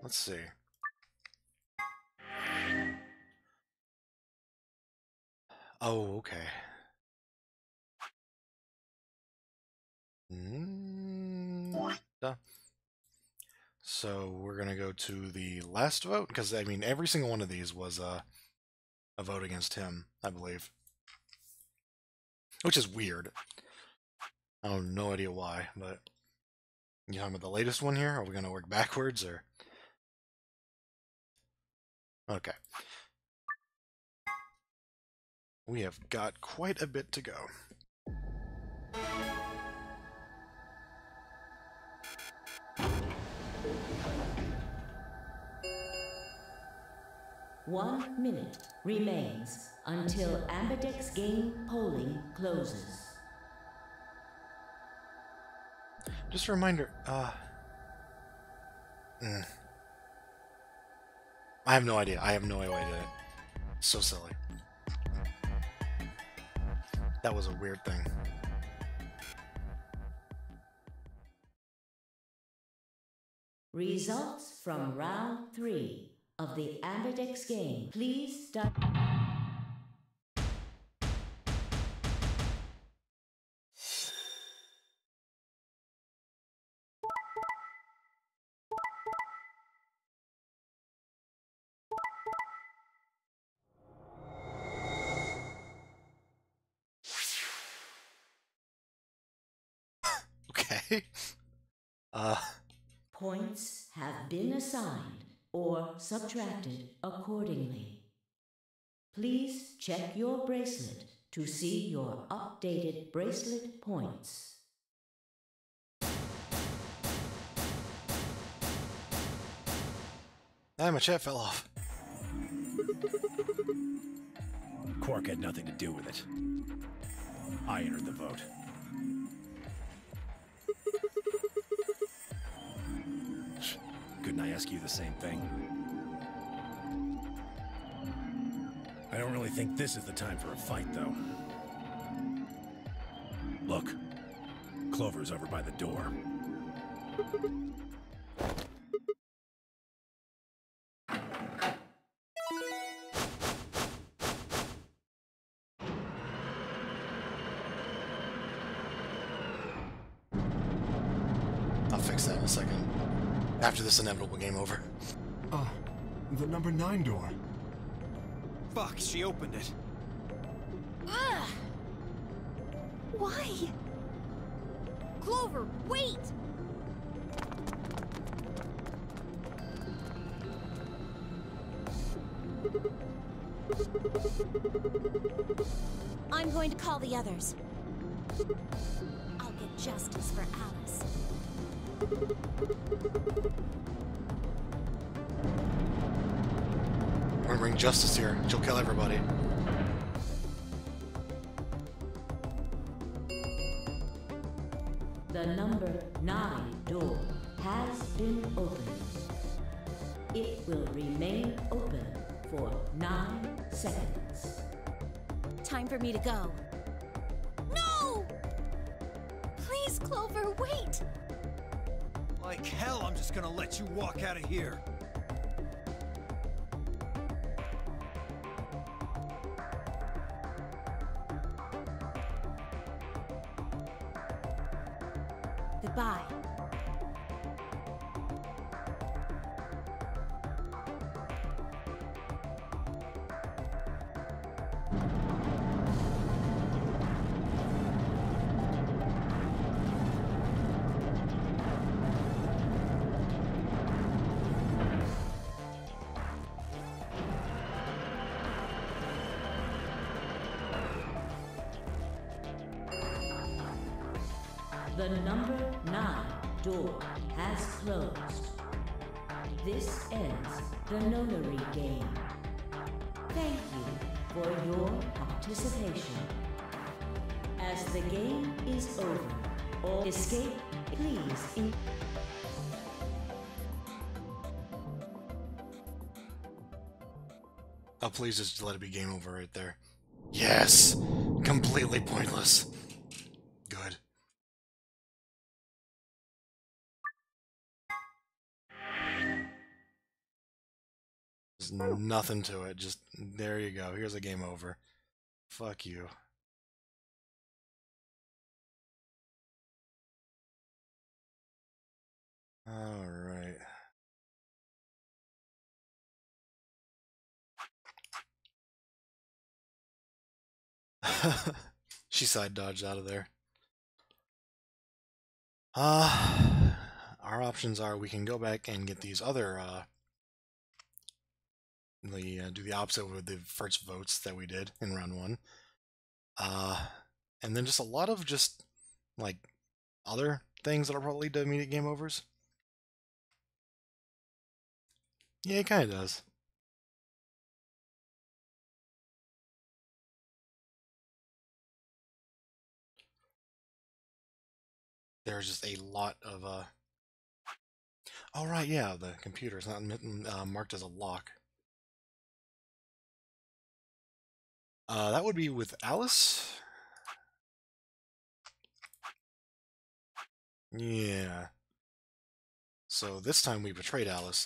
Let's see. Oh, okay. So we're gonna go to the last vote, because I mean every single one of these was a vote against him, I believe. Which is weird. I have no idea why, but you talking about the latest one here? Are we gonna work backwards or? Okay. We have got quite a bit to go. One minute remains until Ambidex game polling closes. Just a reminder, I have no idea. I have no idea. So silly. That was a weird thing. Results from round 3 of the Ambidex game. Please start. Okay. Points have been assigned or subtracted accordingly. Please check your bracelet to see your updated bracelet points. My chat fell off. Quark had nothing to do with it. I entered the vote. Couldn't I ask you the same thing? I don't really think this is the time for a fight, though. Look, Clover's over by the door. I'll fix that in a second. After this inevitable game over. Oh, the number 9 door. Fuck, she opened it. Ugh. Why? Clover, wait! I'm going to call the others. I'll get justice for Alice. We're gonna bring justice here. She'll kill everybody. The number 9 door has been opened. It will remain open for 9 seconds. Time for me to go. No! Please, Clover, wait! Like hell, I'm just gonna let you walk out of here. Goodbye. The number 9 door has closed. This ends the nonary game. Thank you for your participation. As the game is over, or escape, please. Oh, please just let it be game over right there. Yes! Completely pointless. Good. There's nothing to it. Just, there you go. Here's a game over. Fuck you. Alright. She side dodged out of there. Our options are we can go back and get these other, do the opposite with the first votes that we did in round 1. And then just a lot of just, like, other things that'll probably lead to immediate game overs. Yeah, it kind of does. There's just a lot of, oh, right, yeah, the computer's not marked as a lock. That would be with Alice? Yeah. So this time we betrayed Alice.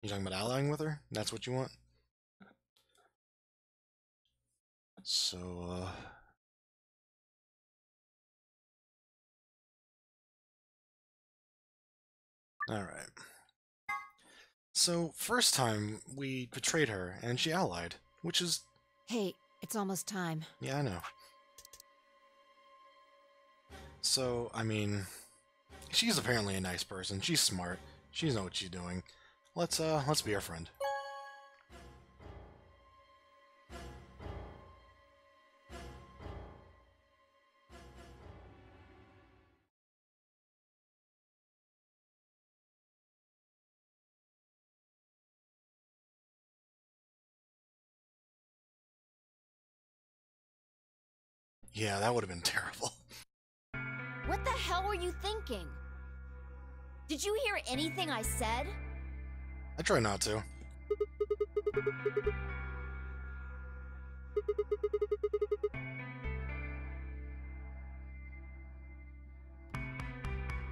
You talking about allying with her? That's what you want? So, alright. So, first time, we betrayed her, and she allied, which is... Hey, it's almost time. Yeah, I know. So, I mean... She's apparently a nice person. She's smart. She knows what she's doing. Let's be her friend. Yeah, that would have been terrible. What the hell were you thinking? Did you hear anything I said? I try not to.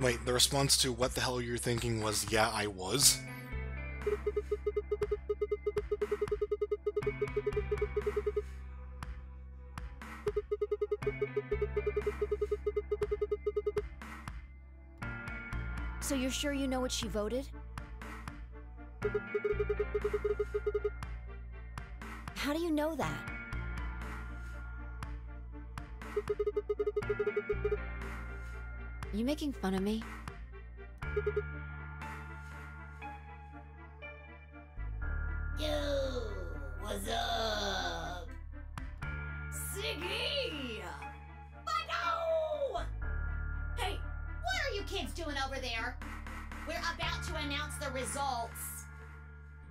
Wait, the response to what the hell you're thinking was, yeah, I was? So you're sure you know what she voted? How do you know that? You making fun of me? Yo, what's up? Siggy! But Hey, what are you kids doing over there? We're about to announce the results.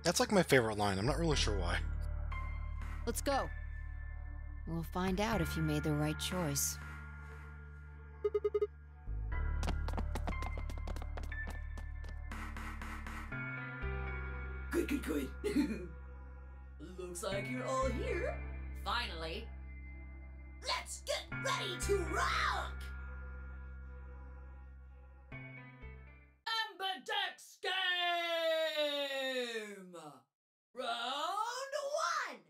That's like my favorite line. I'm not really sure why. Let's go. We'll find out if you made the right choice. Good. Looks like you're all here. Finally. Let's get ready to rock! Ambidex game! Round 1!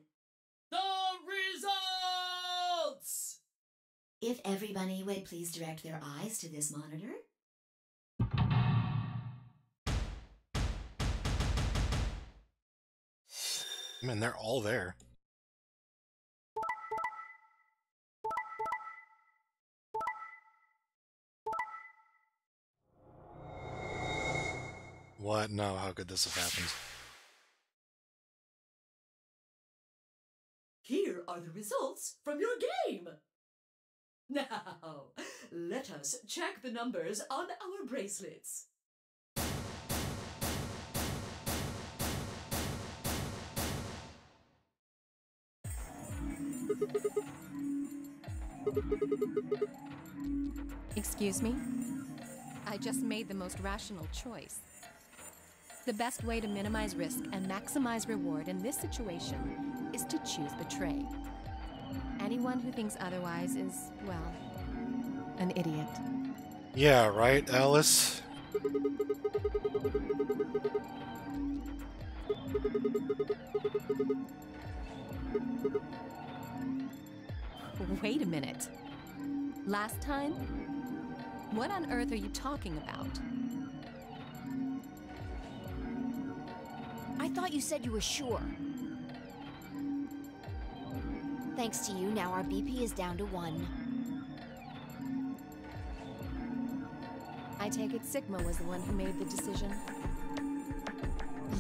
The results! If everybody would please direct their eyes to this monitor. Man, they're all there. What? No, how could this have happened? Here are the results from your game. Now, let us check the numbers on our bracelets. Excuse me? I just made the most rational choice. The best way to minimize risk and maximize reward in this situation is to choose betray. Anyone who thinks otherwise is, well, an idiot. Yeah, right, Alice? Last time? What on earth are you talking about? I thought you said you were sure. Thanks to you, now our BP is down to 1. I take it Sigma was the one who made the decision.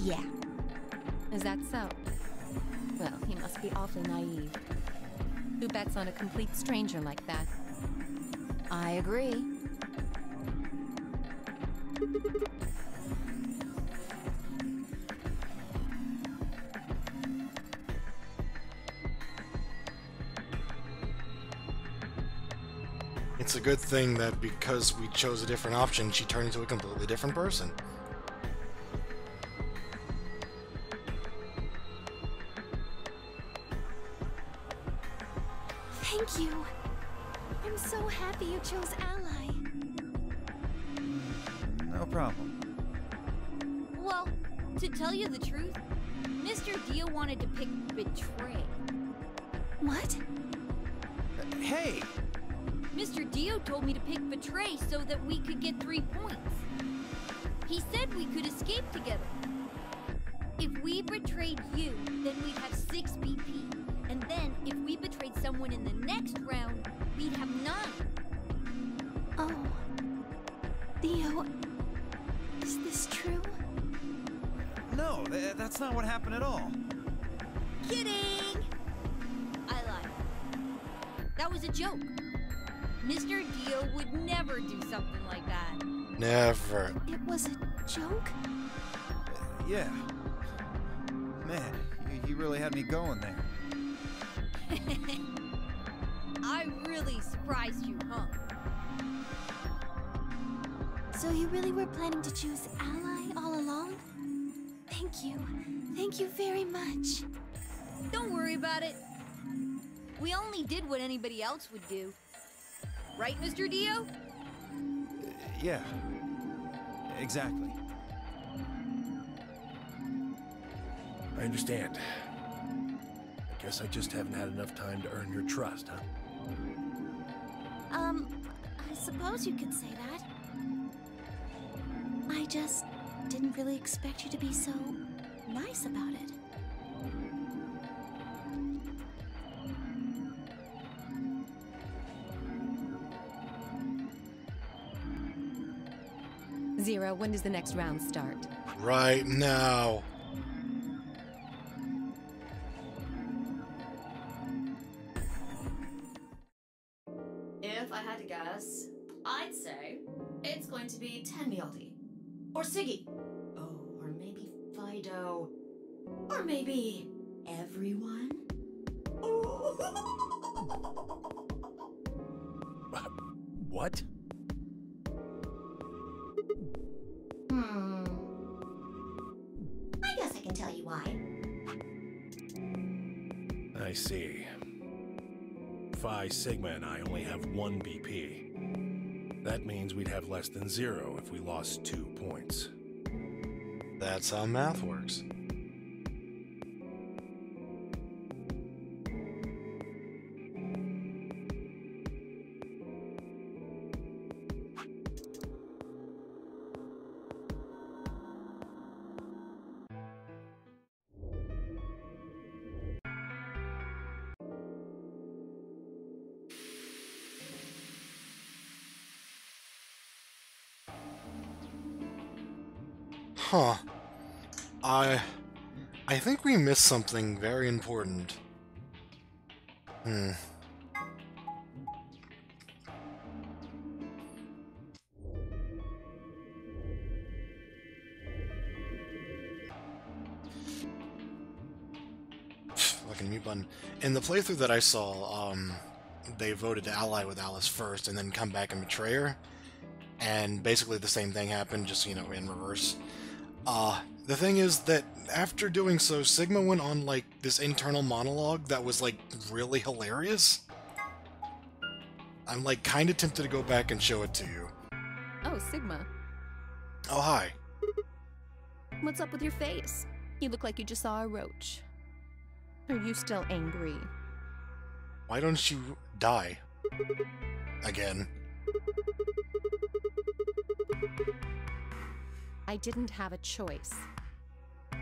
Yeah. Is that so? Well, he must be awfully naive. Who bets on a complete stranger like that? I agree. It's a good thing that because we chose a different option, she turned into a completely different person. Thank you. I'm so happy you chose Ally. No problem. Well, to tell you the truth, Mr. Dio wanted to pick Betray. What? Hey! Mr. Dio told me to pick Betray so that we could get 3 points. He said we could escape together. If we betrayed you, then we'd have 6 BP. And then, if we betrayed someone in the next round, we'd have 9. Oh. Dio, is this true? No, that's not what happened at all. Kidding! I lied. That was a joke. Mr. Dio would never do something like that. Never. It was a joke? Yeah. Man, you really had me going there. I really surprised you, huh? So you really were planning to choose Ally all along? Thank you. Thank you very much. Don't worry about it. We only did what anybody else would do. Right, Mr. Dio? Yeah. Exactly. I understand. I guess I just haven't had enough time to earn your trust, huh? I suppose you could say that. I just didn't really expect you to be so nice about it. Zero, when does the next round start? Right now. If I had to guess, I'd say it's going to be Tenmyaldi. Or Siggy. Oh, or maybe Fido. Or maybe everyone. What? I guess I can tell you why. I see. Phi Sigma and I only have 1 BP. That means we'd have less than 0 if we lost 2 points. That's how math works. Huh. I think we missed something very important. Fucking mute button. In the playthrough that I saw, they voted to ally with Alice first and then come back and betray her. And basically the same thing happened, just, you know, in reverse. The thing is that after doing so, Sigma went on, like, this internal monologue that was, like, really hilarious. I'm, like, kinda tempted to go back and show it to you. Oh, Sigma. Oh, hi. What's up with your face? You look like you just saw a roach. Are you still angry? Why don't you die? Again. I didn't have a choice.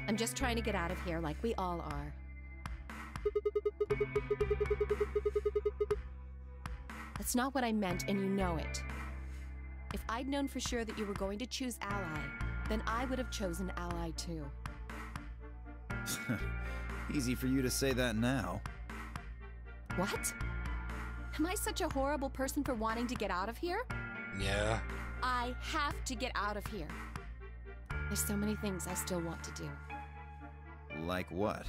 I'm just trying to get out of here like we all are. That's not what I meant, and you know it. If I'd known for sure that you were going to choose Ally, then I would have chosen Ally too. Easy for you to say that now. What? Am I such a horrible person for wanting to get out of here? Yeah. I have to get out of here. There's so many things I still want to do. Like what?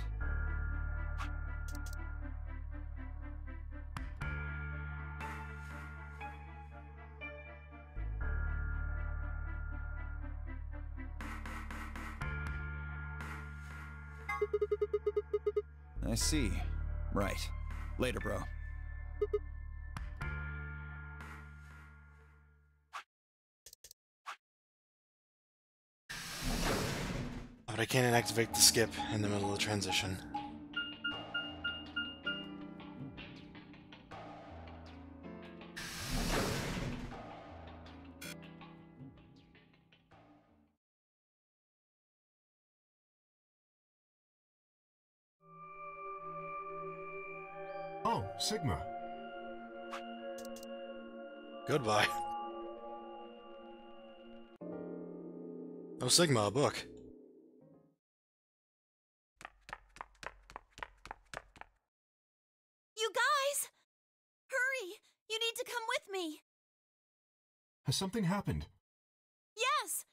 I see. Right. Later, bro. But I can't activate the skip in the middle of the transition. Oh, Sigma. Goodbye. Oh, Sigma, a book. You guys! Hurry! You need to come with me! Has something happened? Yes!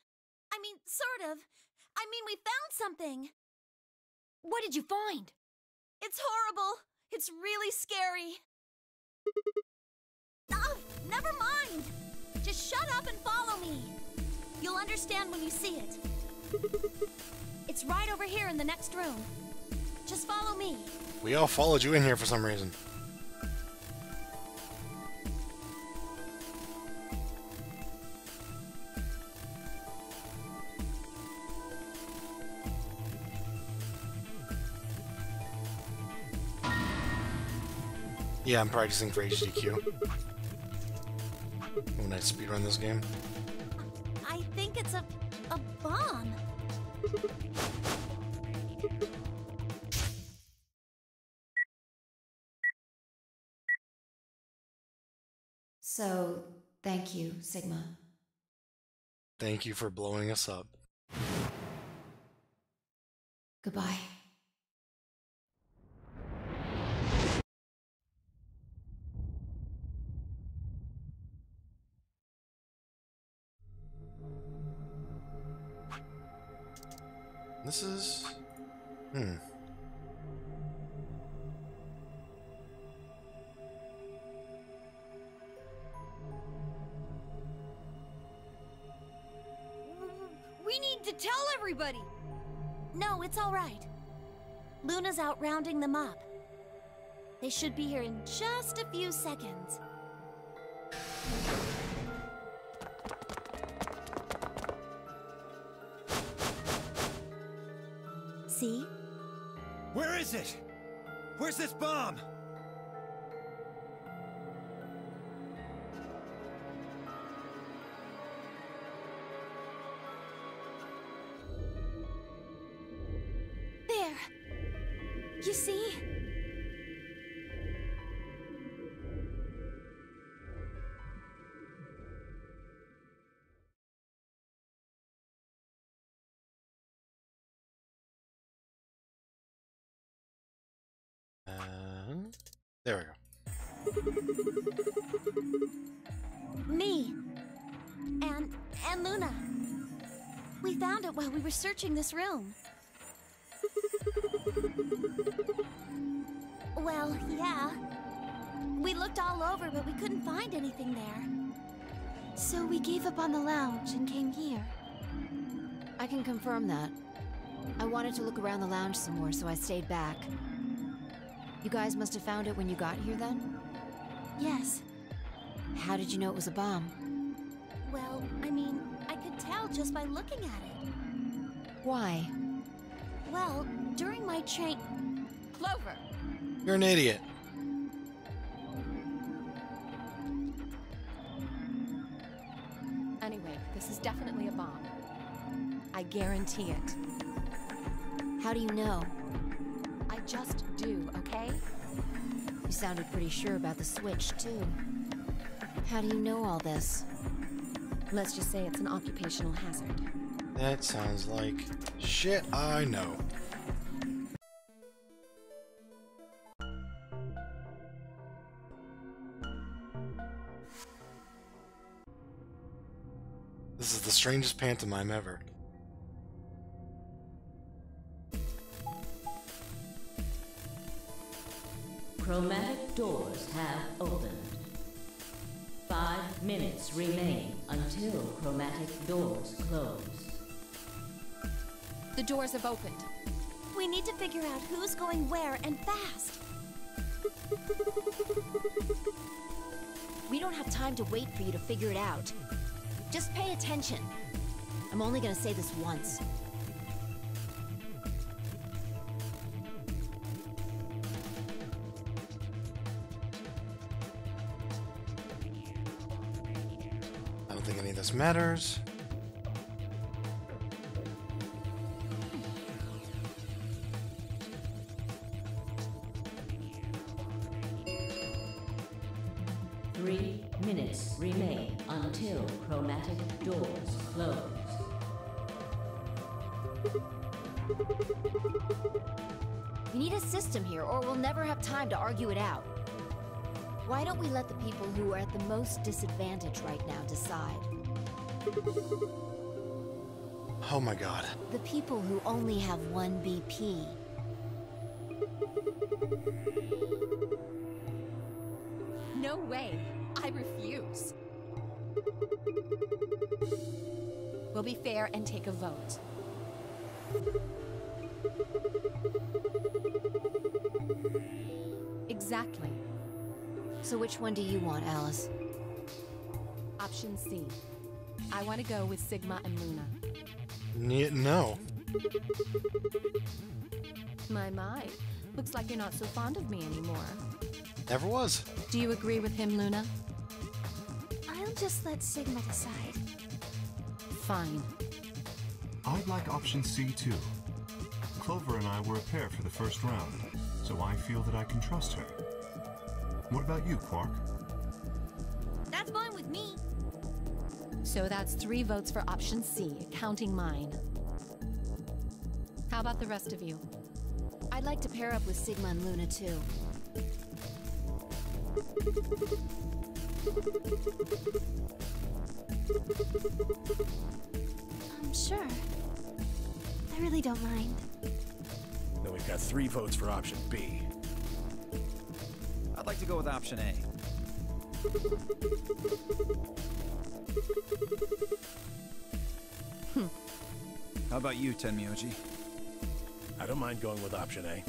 I mean, sort of. I mean, we found something. What did you find? It's horrible. It's really scary. Oh, never mind. Just shut up and follow me. You'll understand when you see it. It's right over here in the next room. Just follow me. We all followed you in here for some reason. Yeah, I'm practicing for HDQ when I speedrun this game. I think it's a bomb. So, thank you, Sigma. Thank you for blowing us up. Goodbye. This is... We need to tell everybody. No, it's all right. Luna's out rounding them up. They should be here in just a few seconds. See? Where is it? Where's this bomb? There. You see? There we go. Me. And Luna. We found it while we were searching this room. Well, yeah. We looked all over, but we couldn't find anything there. So we gave up on the lounge and came here. I can confirm that. I wanted to look around the lounge some more, so I stayed back. You guys must have found it when you got here, then? Yes. How did you know it was a bomb? Well, I mean, I could tell just by looking at it. Why? Well, during my train... Clover! You're an idiot. This is definitely a bomb. I guarantee it. How do you know? I just do, okay? You sounded pretty sure about the switch, too. How do you know all this? Let's just say it's an occupational hazard. That sounds like shit I know. This is the strangest pantomime ever. Chromatic doors have opened. 5 minutes remain until chromatic doors close. The doors have opened. We need to figure out who's going where and fast. We don't have time to wait for you to figure it out. Just pay attention. I'm only gonna say this once. I don't think any of this matters. Three minutes remain until chromatic doors close. We need a system here, or we'll never have time to argue it out. Why don't we let the people who are at the most disadvantage right now decide? Oh my god. The people who only have 1 BP. No way. I refuse. We'll be fair and take a vote. Exactly. So which one do you want, Alice? Option C. I want to go with Sigma and Luna. No. My. Looks like you're not so fond of me anymore. Never was. Do you agree with him, Luna? I'll just let Sigma decide. Fine. I'd like option C too. Clover and I were a pair for the first round, so I feel that I can trust her. What about you, Quark? That's fine with me. So that's 3 votes for option C, counting mine. How about the rest of you? I'd like to pair up with Sigma and Luna, too. Sure. I really don't mind. Then we've got 3 votes for option B. I'd like to go with option A. How about you, Tenmyoji? I don't mind going with option A.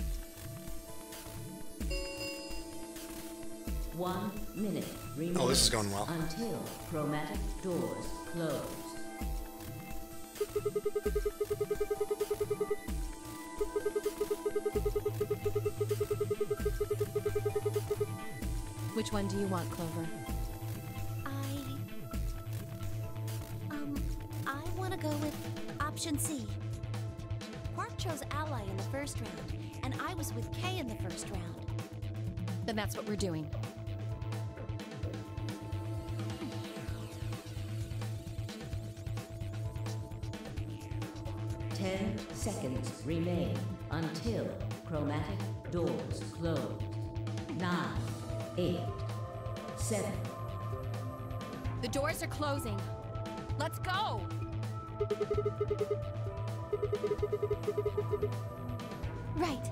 1 minute remains Oh, this is going well. until chromatic doors close. Which one do you want, Clover? I want to go with option C. Quark chose Ally in the first round, and I was with Kay in the first round. Then that's what we're doing. Ten seconds remain until chromatic doors close. 9, 8, 7. The doors are closing. Let's go! Right.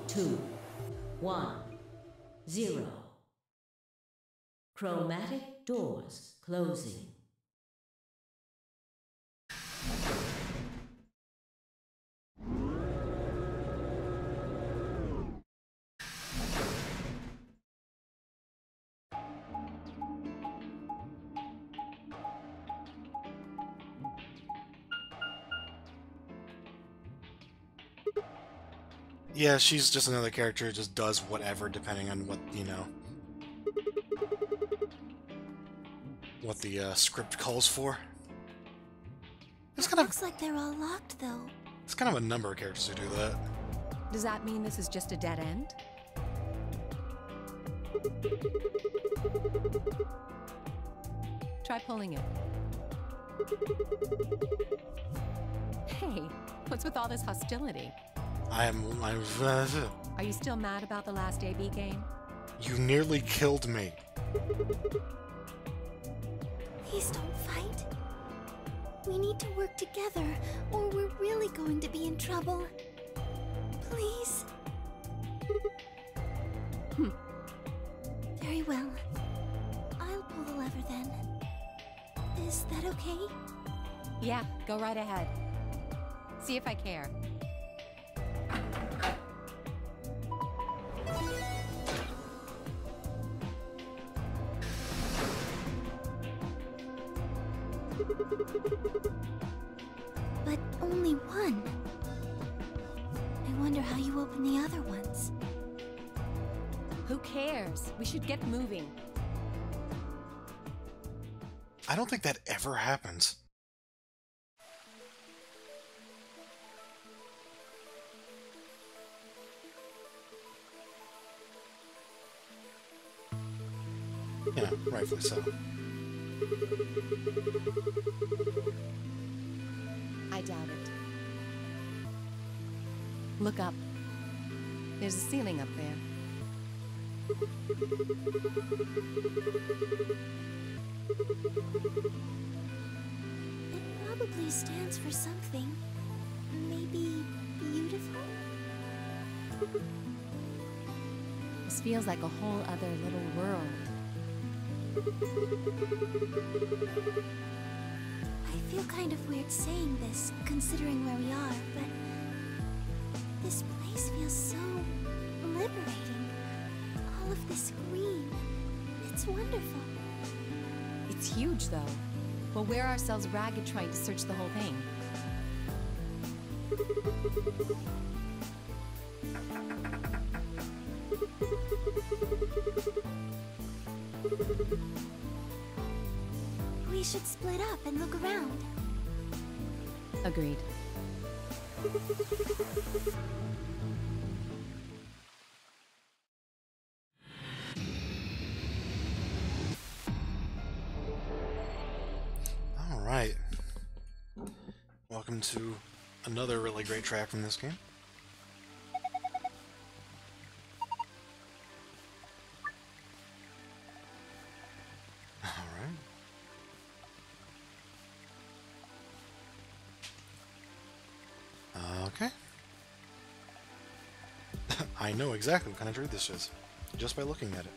Two, 1, 0. Chromatic doors closing. Yeah, she's just another character who just does whatever depending on what, you know, what the script calls for. It's kind of Looks like they're all locked, though. it's kind of a number of characters who do that. Does that mean this is just a dead end? Try pulling it. Hey, what's with all this hostility? I'm Are you still mad about the last AB game? you nearly killed me. Please don't fight. We need to work together, or we're really going to be in trouble. Please. Very well. I'll pull the lever then. Is that okay? Yeah, go right ahead. See if I care. But only one. I wonder how you open the other ones. Who cares? We should get moving. I don't think that ever happens. Yeah, rightfully so. I doubt it. Look up. There's a ceiling up there. It probably stands for something. Maybe beautiful? This feels like a whole other little world. I feel kind of weird saying this, considering where we are, but this place feels so liberating. All of this green. It's wonderful. It's huge, though. We'll wear ourselves ragged trying to search the whole thing. We should split up and look around. Agreed. All right. Welcome to another really great track from this game. Okay. I know exactly what kind of tree this is, just by looking at it.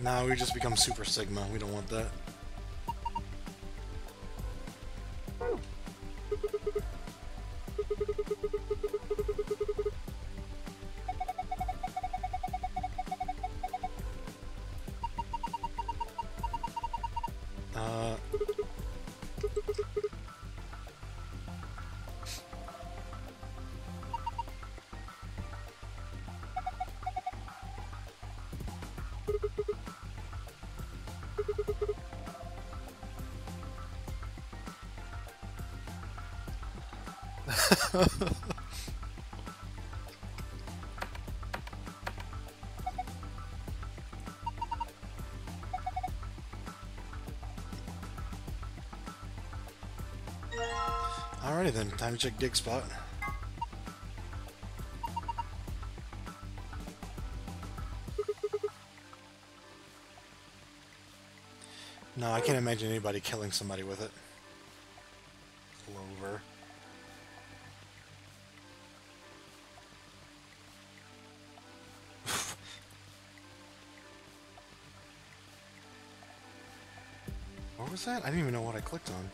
Now we just become Super Sigma. We don't want that. Alrighty then, time to check dig spot. No, I can't imagine anybody killing somebody with it. Clover. What was that? I didn't even know what I clicked on.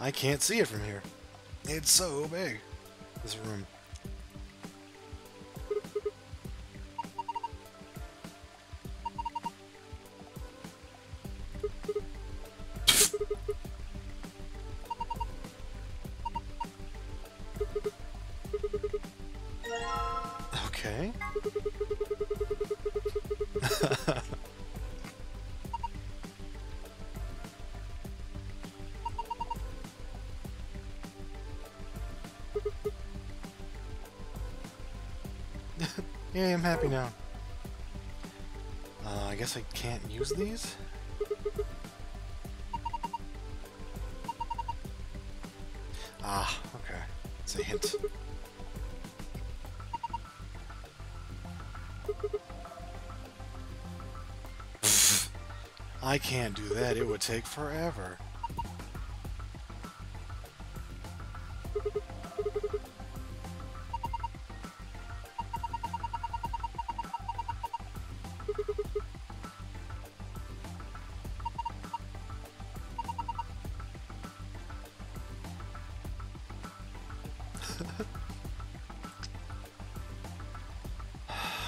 I can't see it from here. It's so big, this room. Okay. Yay, I'm happy now. I guess I can't use these? Ah, okay. It's a hint. I can't do that. It would take forever.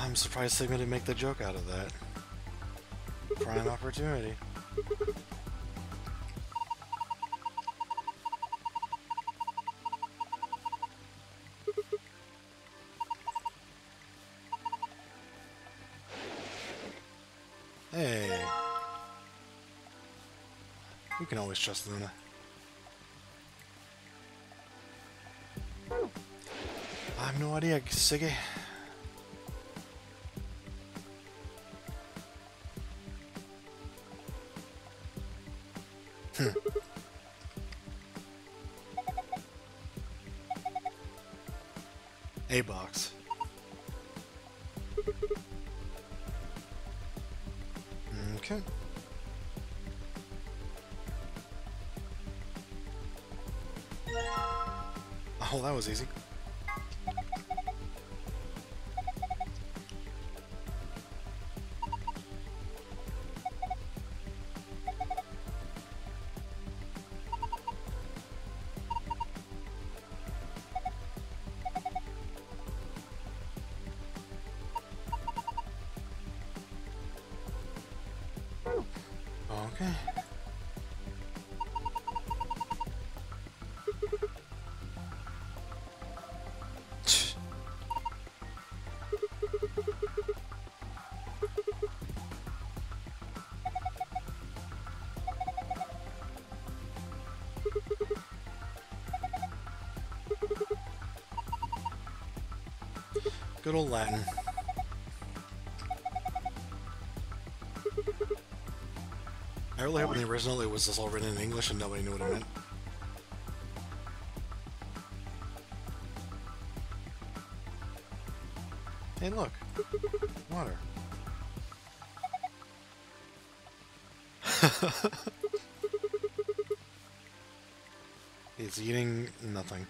I'm surprised Sigma didn't make the joke out of that. Prime opportunity. Hey. You can always trust Luna. I have no idea, Siggy. A box. Okay. Oh, that was easy. Okay. Good old Latin. I really hope in the original it was just all written in English and nobody knew what it meant. Hey, look. Water. He's eating nothing.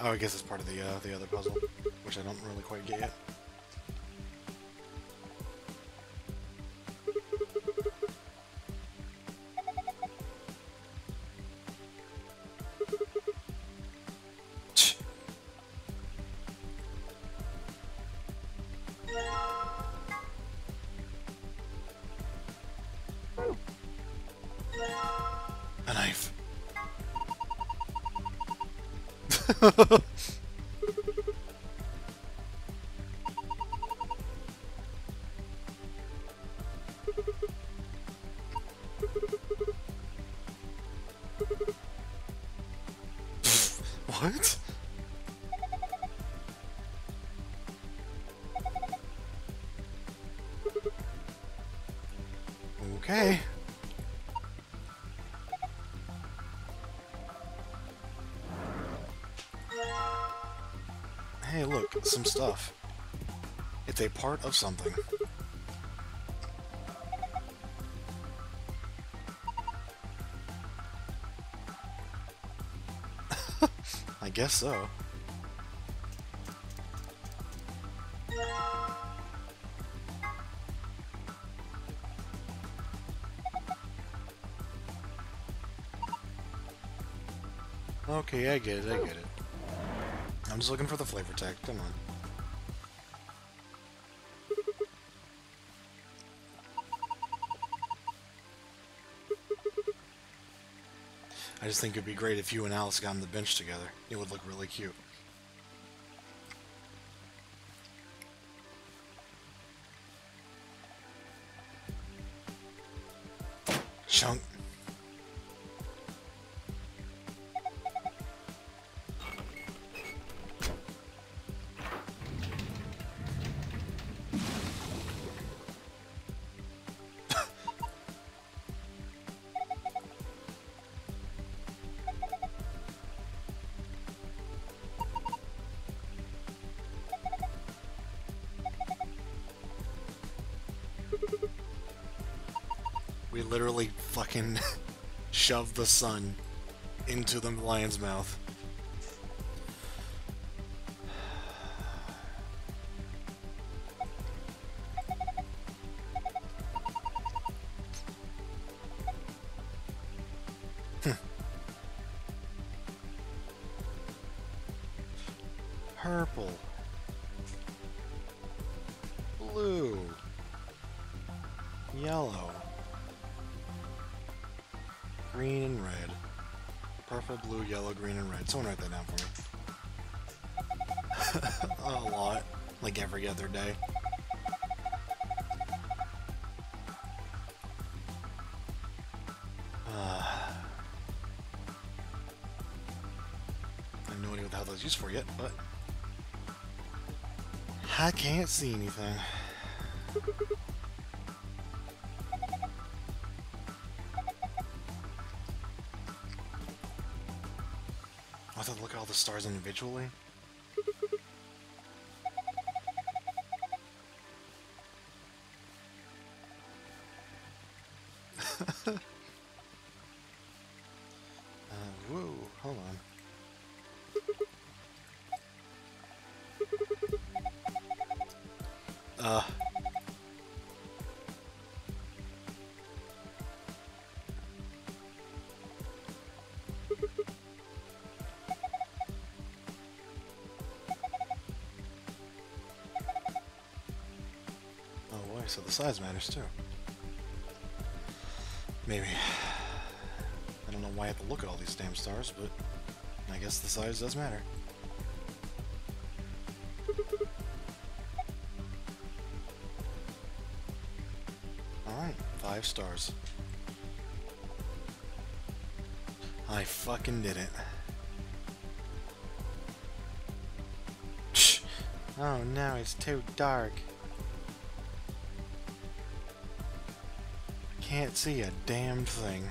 Oh, I guess it's part of the other puzzle, which I don't really quite get yet. A knife. What? Okay. Hey, look, some stuff. It's a part of something. guess so. Okay, I get it, I get it. I'm just looking for the flavor text, come on. I just think it'd be great if you and Alice got on the bench together. It would look really cute. Chunk. We literally fucking shoved the sun into the lion's mouth. Purple. Blue. Yellow. Green and red. Purple, blue, yellow, green, and red. Someone write that down for me. A lot. Like every other day. I have no idea what the hell that's used for yet, but I can't see anything. I have to look at all the stars individually. Whoa, hold on. So the size matters too. Maybe. I don't know why I have to look at all these damn stars, but I guess the size does matter. Alright, 5 stars. I fucking did it. Shh. Oh no, it's too dark. Can't see a damn thing.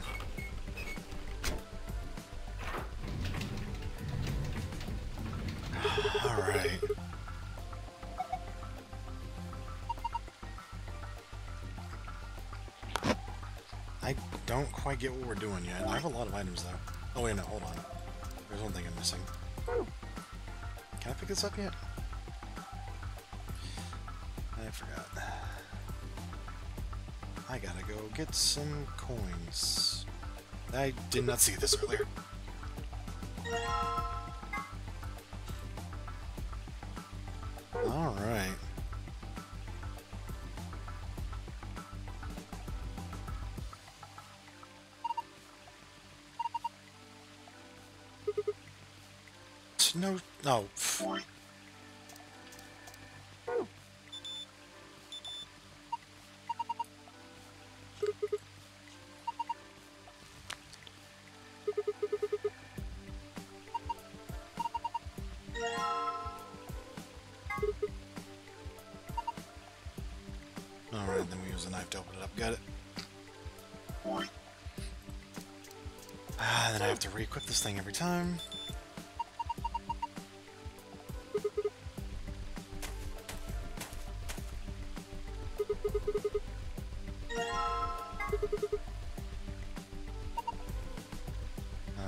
Alright. I don't quite get what we're doing yet. I have a lot of items though. Oh wait, no, hold on. There's one thing I'm missing. Can I pick this up yet? I forgot. I gotta go get some coins. I did not see this earlier. Alright. No, no. Alright, then we use a knife to open it up. Got it. Then I have to re-equip this thing every time.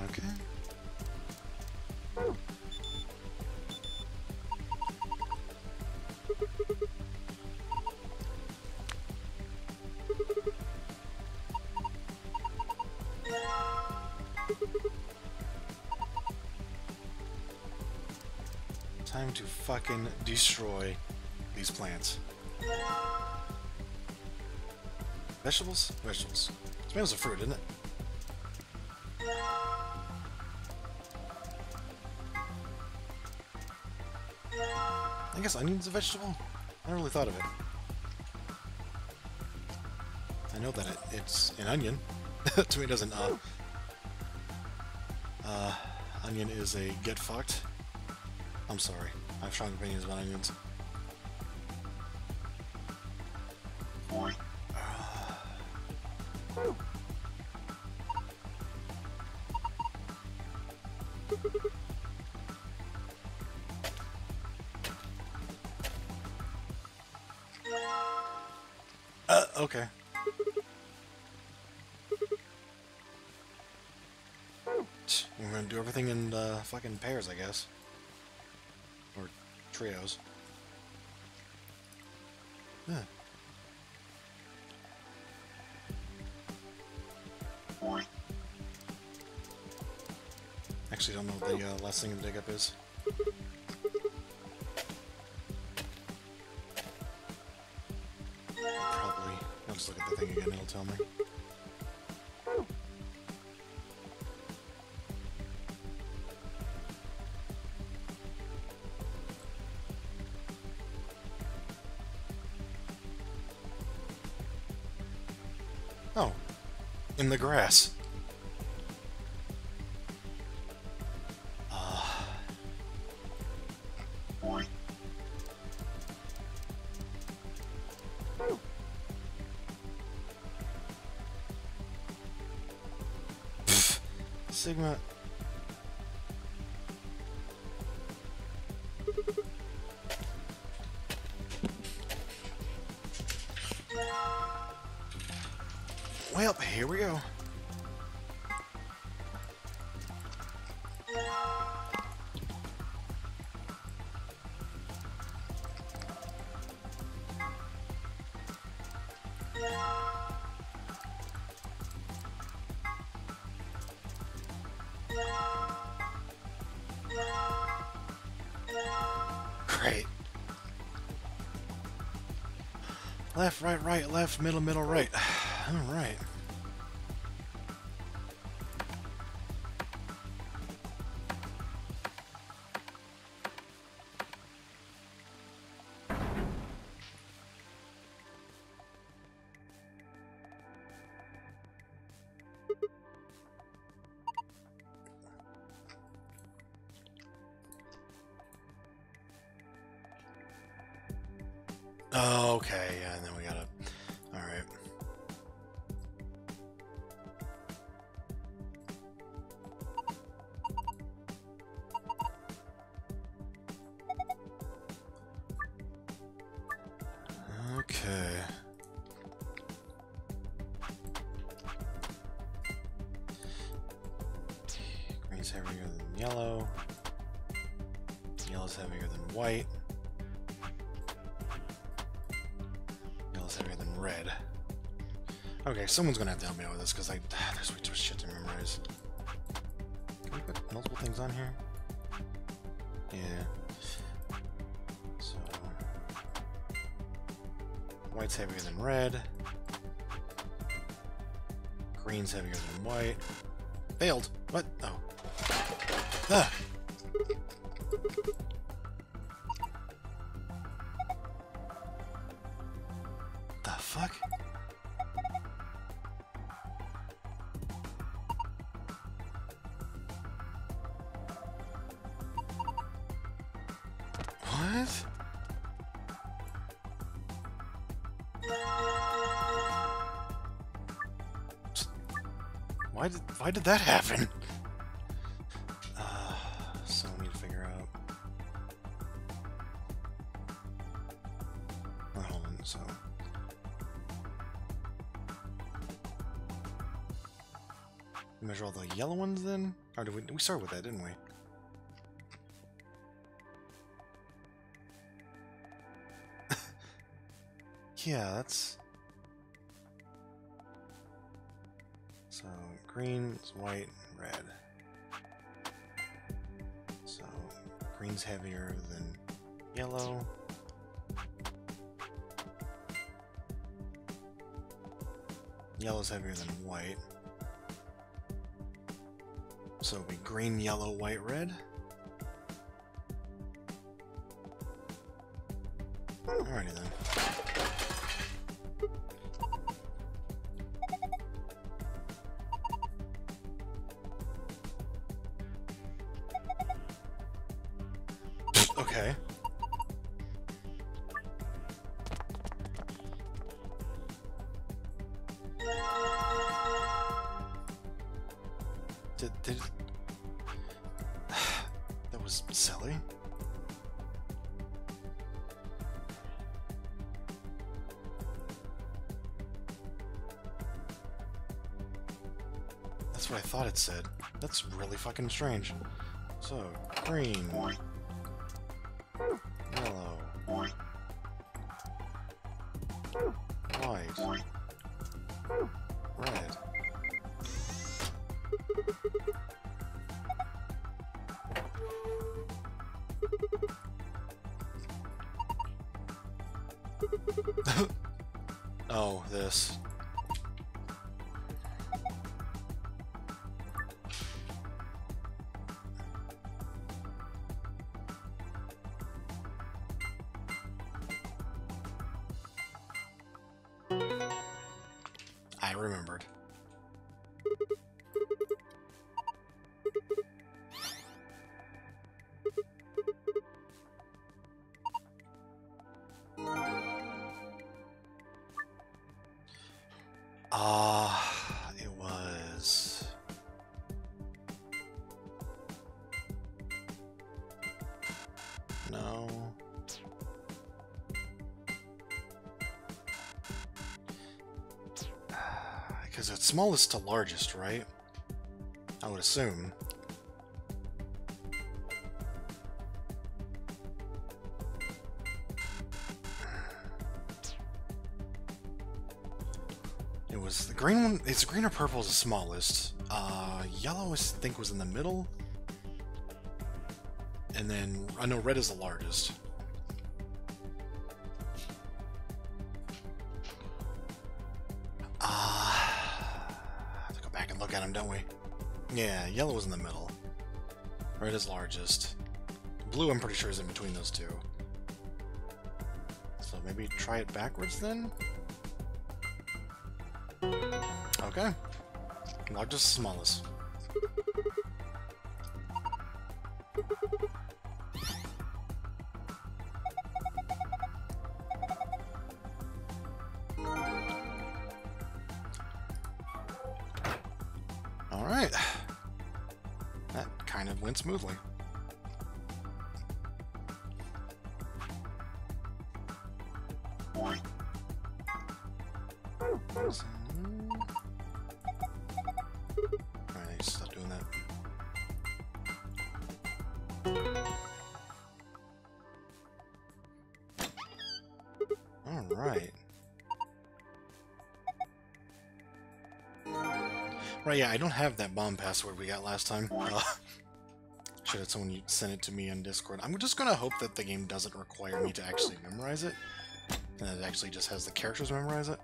Okay. Time to fucking destroy these plants. Vegetables? Vegetables. Tomatoes are fruit, isn't it? I guess onion's a vegetable? I never really thought of it. I know that it's an onion. Tomato doesn't. Onion is a get fucked. I'm sorry. I have strong opinions about onions. Okay. We're gonna do everything in fucking pairs, I guess. Or trios. Yeah. Actually, don't know what the last thing in the dig up is. Probably. I'll just look at the thing again, it'll tell me. Oh, in the grass. Sigma. Well, here we go. Great. Left, right, left, middle, right. All right. Oh, okay, yeah, and then we gotta... Alright. Okay. Green's heavier than yellow. Yellow's heavier than white. Heavier than red. Okay, someone's gonna have to help me out with this because there's way too much shit to memorize. Can we put multiple things on here? Yeah. So white's heavier than red. Green's heavier than white. Failed. What? Oh. Ah. Fuck? What? Why did that happen? So we need to figure out. Well, hold on, so. Measure all the yellow ones then? Or did we start with that, didn't we? Yeah, that's... So, green, white, red. So, Green's heavier than yellow. Yellow's heavier than white. So it'll be green, yellow, white, red. Alrighty then. Okay. Did that was silly. That's what I thought it said. That's really fucking strange. So, green, yellow, white, red. Oh, this. I remembered. It was... No. Because it's smallest to largest, right? I would assume. It was the green one. It's green or purple is the smallest. Yellow I think was in the middle. And then I know red is the largest. Have to go back and look at them, don't we? Yeah, yellow is in the middle. Red is largest. Blue, I'm pretty sure, is in between those two. So maybe try it backwards then? Okay. Largest, smallest. Alright. That kind of went smoothly. Alright, stop doing that. Alright. Right, yeah, I don't have that bomb password we got last time. Should have someone sent it to me on Discord. I'm just gonna hope that the game doesn't require me to actually memorize it, and that it actually just has the characters memorize it.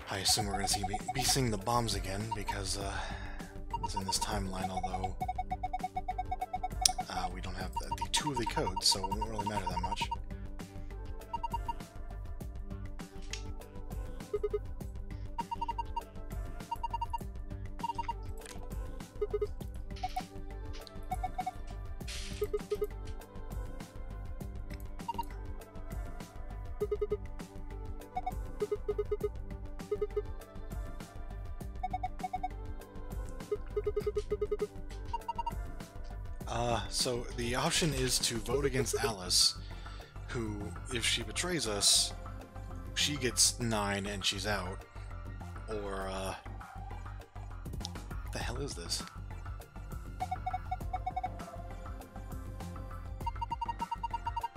I assume we're going to be seeing the bombs again, because it's in this timeline, although we don't have the two of the codes, so it won't really matter that much. So the option is to vote against Alice, who, if she betrays us, she gets 9 and she's out. Or, what the hell is this?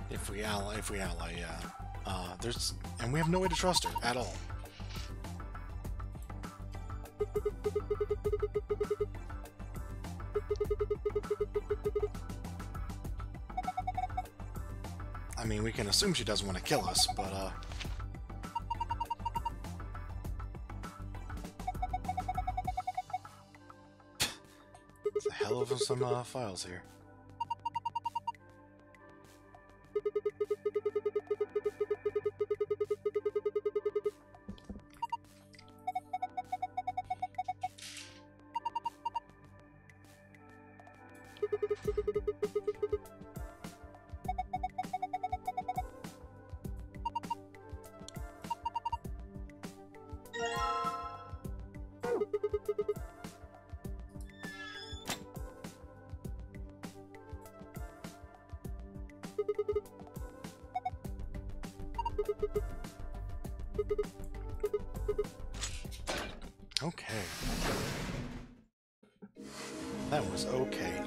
If we ally, yeah. And we have no way to trust her at all. I mean, we can assume she doesn't want to kill us, but it's a hell of some files here. Okay. That was okay.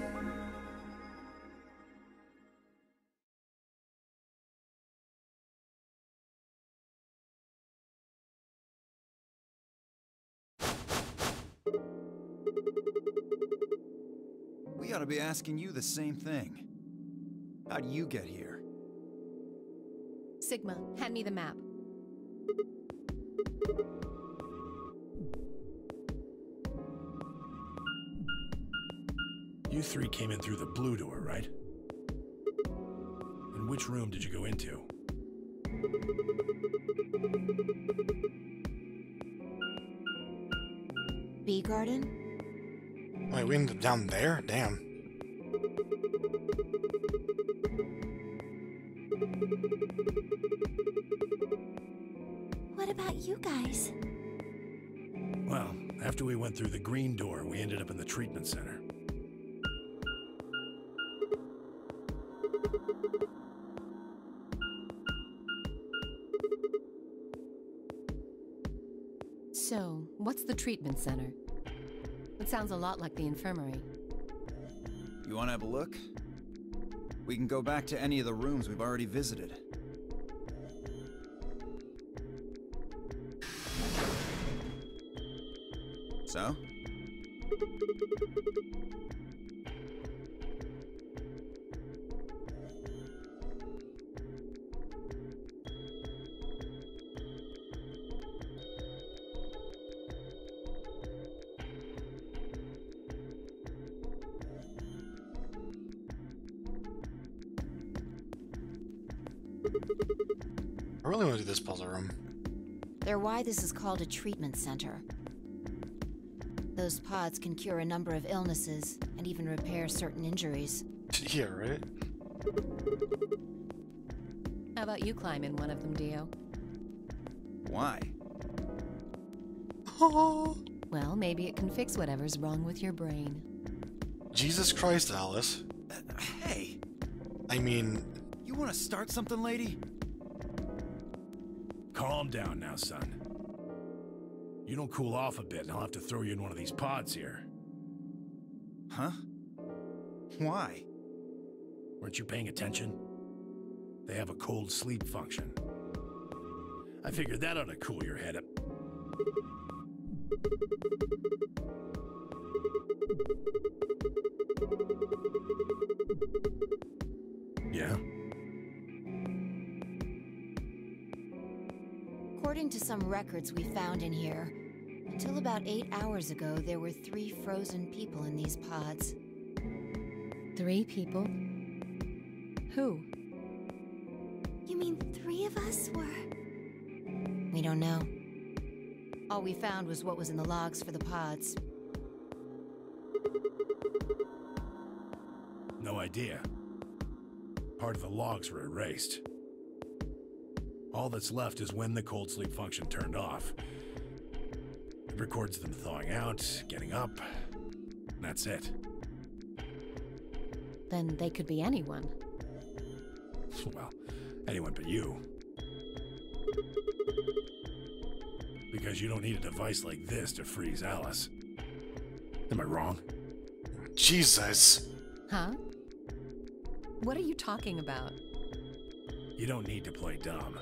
We ought to be asking you the same thing. How'd you get here? Sigma, hand me the map. You three came in through the blue door, right? And which room did you go into? Bee garden? Wait, we ended up down there? Damn. What about you guys? Well, after we went through the green door, we ended up in the treatment center. So, what's the treatment center? It sounds a lot like the infirmary. You want to have a look? We can go back to any of the rooms we've already visited. So? I really want to do this puzzle room. They're why this is called a treatment center. Those pods can cure a number of illnesses and even repair certain injuries. Yeah, right? How about you climb in one of them, Dio? Why? Well, maybe it can fix whatever's wrong with your brain. Jesus Christ, Alice. Hey! I mean... You want to start something, lady? Calm down now, son. You don't cool off a bit, and I'll have to throw you in one of these pods here. Huh? Why? Weren't you paying attention? They have a cold sleep function. I figured that ought to cool your head up. Yeah? According to some records we found in here, until about 8 hours ago, there were 3 frozen people in these pods. 3 people? Who? You mean 3 of us were... We don't know. All we found was what was in the logs for the pods. No idea. Part of the logs were erased. All that's left is when the cold sleep function turned off. It records them thawing out, getting up, and that's it. Then they could be anyone. Well, anyone but you. Because you don't need a device like this to freeze Alice. Am I wrong? Jesus. Huh? What are you talking about? You don't need to play dumb.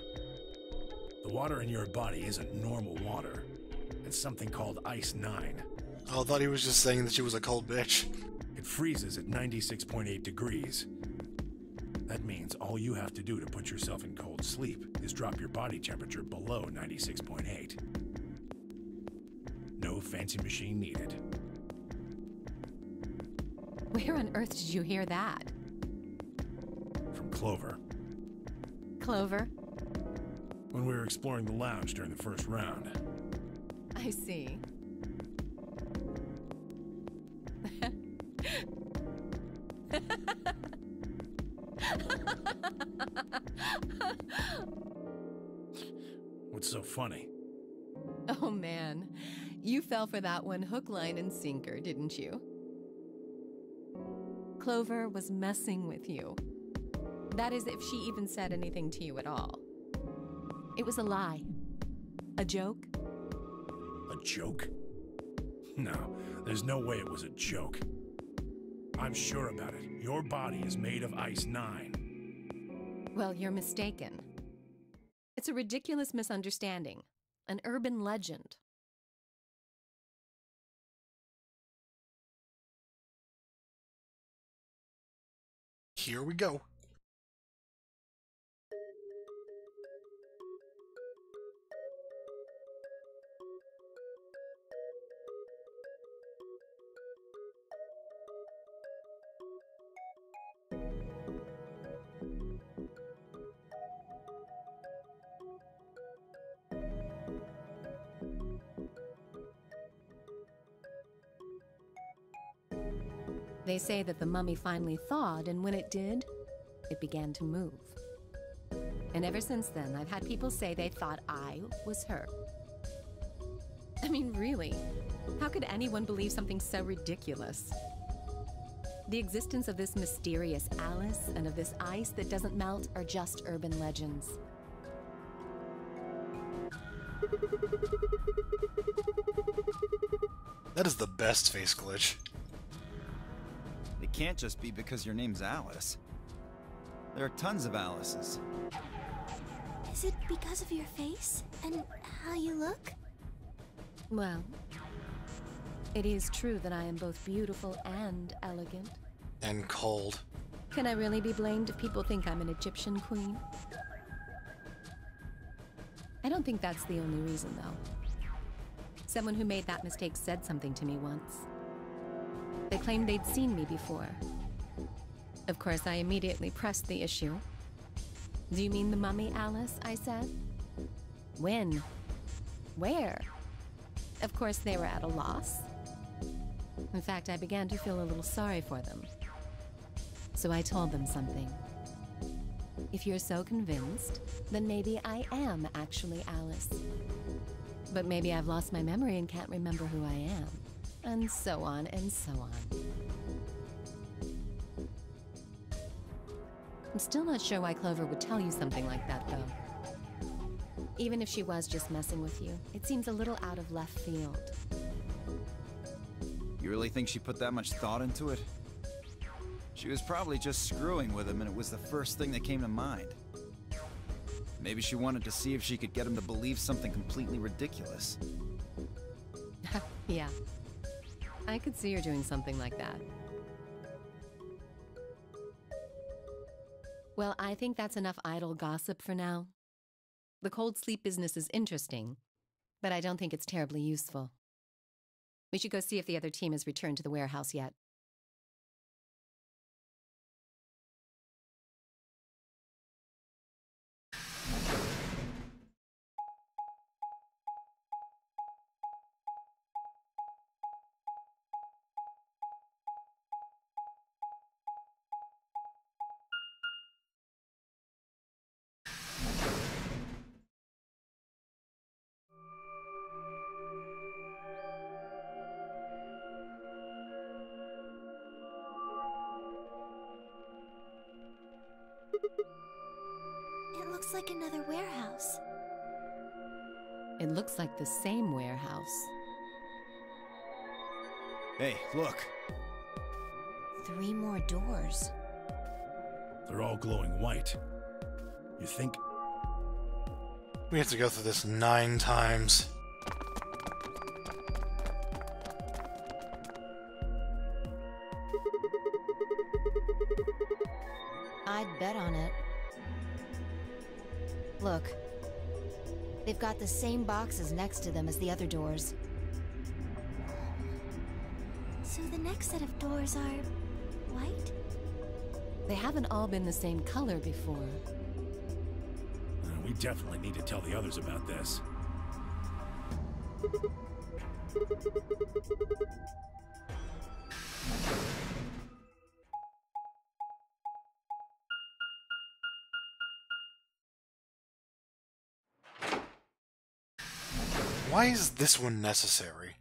The water in your body isn't normal water. It's something called Ice 9. Oh, I thought he was just saying that she was a cold bitch. It freezes at 96.8 degrees. That means all you have to do to put yourself in cold sleep is drop your body temperature below 96.8. No fancy machine needed. Where on earth did you hear that? From Clover. Clover? When we were exploring the lounge during the first round. I see. What's so funny? Oh man, you fell for that one hook, line, and sinker, didn't you? Clover was messing with you. That is, if she even said anything to you at all. It was a lie. A joke. A joke? No, there's no way it was a joke. I'm sure about it. Your body is made of Ice 9. Well, you're mistaken. It's a ridiculous misunderstanding. An urban legend. Here we go. They say that the mummy finally thawed, and when it did, it began to move. And ever since then, I've had people say they thought I was her. I mean, really, how could anyone believe something so ridiculous? The existence of this mysterious Alice and of this ice that doesn't melt are just urban legends. That is the best face glitch. It can't just be because your name's Alice. There are tons of Alices. Is it because of your face and how you look? Well, it is true that I am both beautiful and elegant. And cold. Can I really be blamed if people think I'm an Egyptian queen? I don't think that's the only reason, though. Someone who made that mistake said something to me once. They claimed they'd seen me before. Of course, I immediately pressed the issue. Do you mean the mummy, Alice? I said. When? Where? Of course, they were at a loss. In fact, I began to feel a little sorry for them. So I told them something. If you're so convinced, then maybe I am actually Alice. But maybe I've lost my memory and can't remember who I am. And so on and so on. I'm still not sure why Clover would tell you something like that, though. Even if she was just messing with you, it seems a little out of left field. You really think she put that much thought into it? She was probably just screwing with him and it was the first thing that came to mind. Maybe she wanted to see if she could get him to believe something completely ridiculous. Yeah. I could see her doing something like that. Well, I think that's enough idle gossip for now. The cold sleep business is interesting, but I don't think it's terribly useful. We should go see if the other team has returned to the warehouse yet. It looks like another warehouse. It looks like the same warehouse. Hey, look. 3 more doors. They're all glowing white. You think? We have to go through this 9 times. I'd bet on it. Look. They've got the same boxes next to them as the other doors. So the next set of doors are white? They haven't all been the same color before. We definitely need to tell the others about this. Why is this one necessary?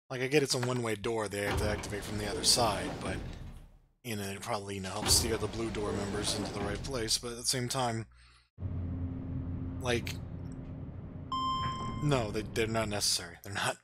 Like, I get it's a one-way door they have to activate from the other side, but, you know, it probably, you know, helps steer the blue door members into the right place, but at the same time, like, no, they're not necessary. They're not.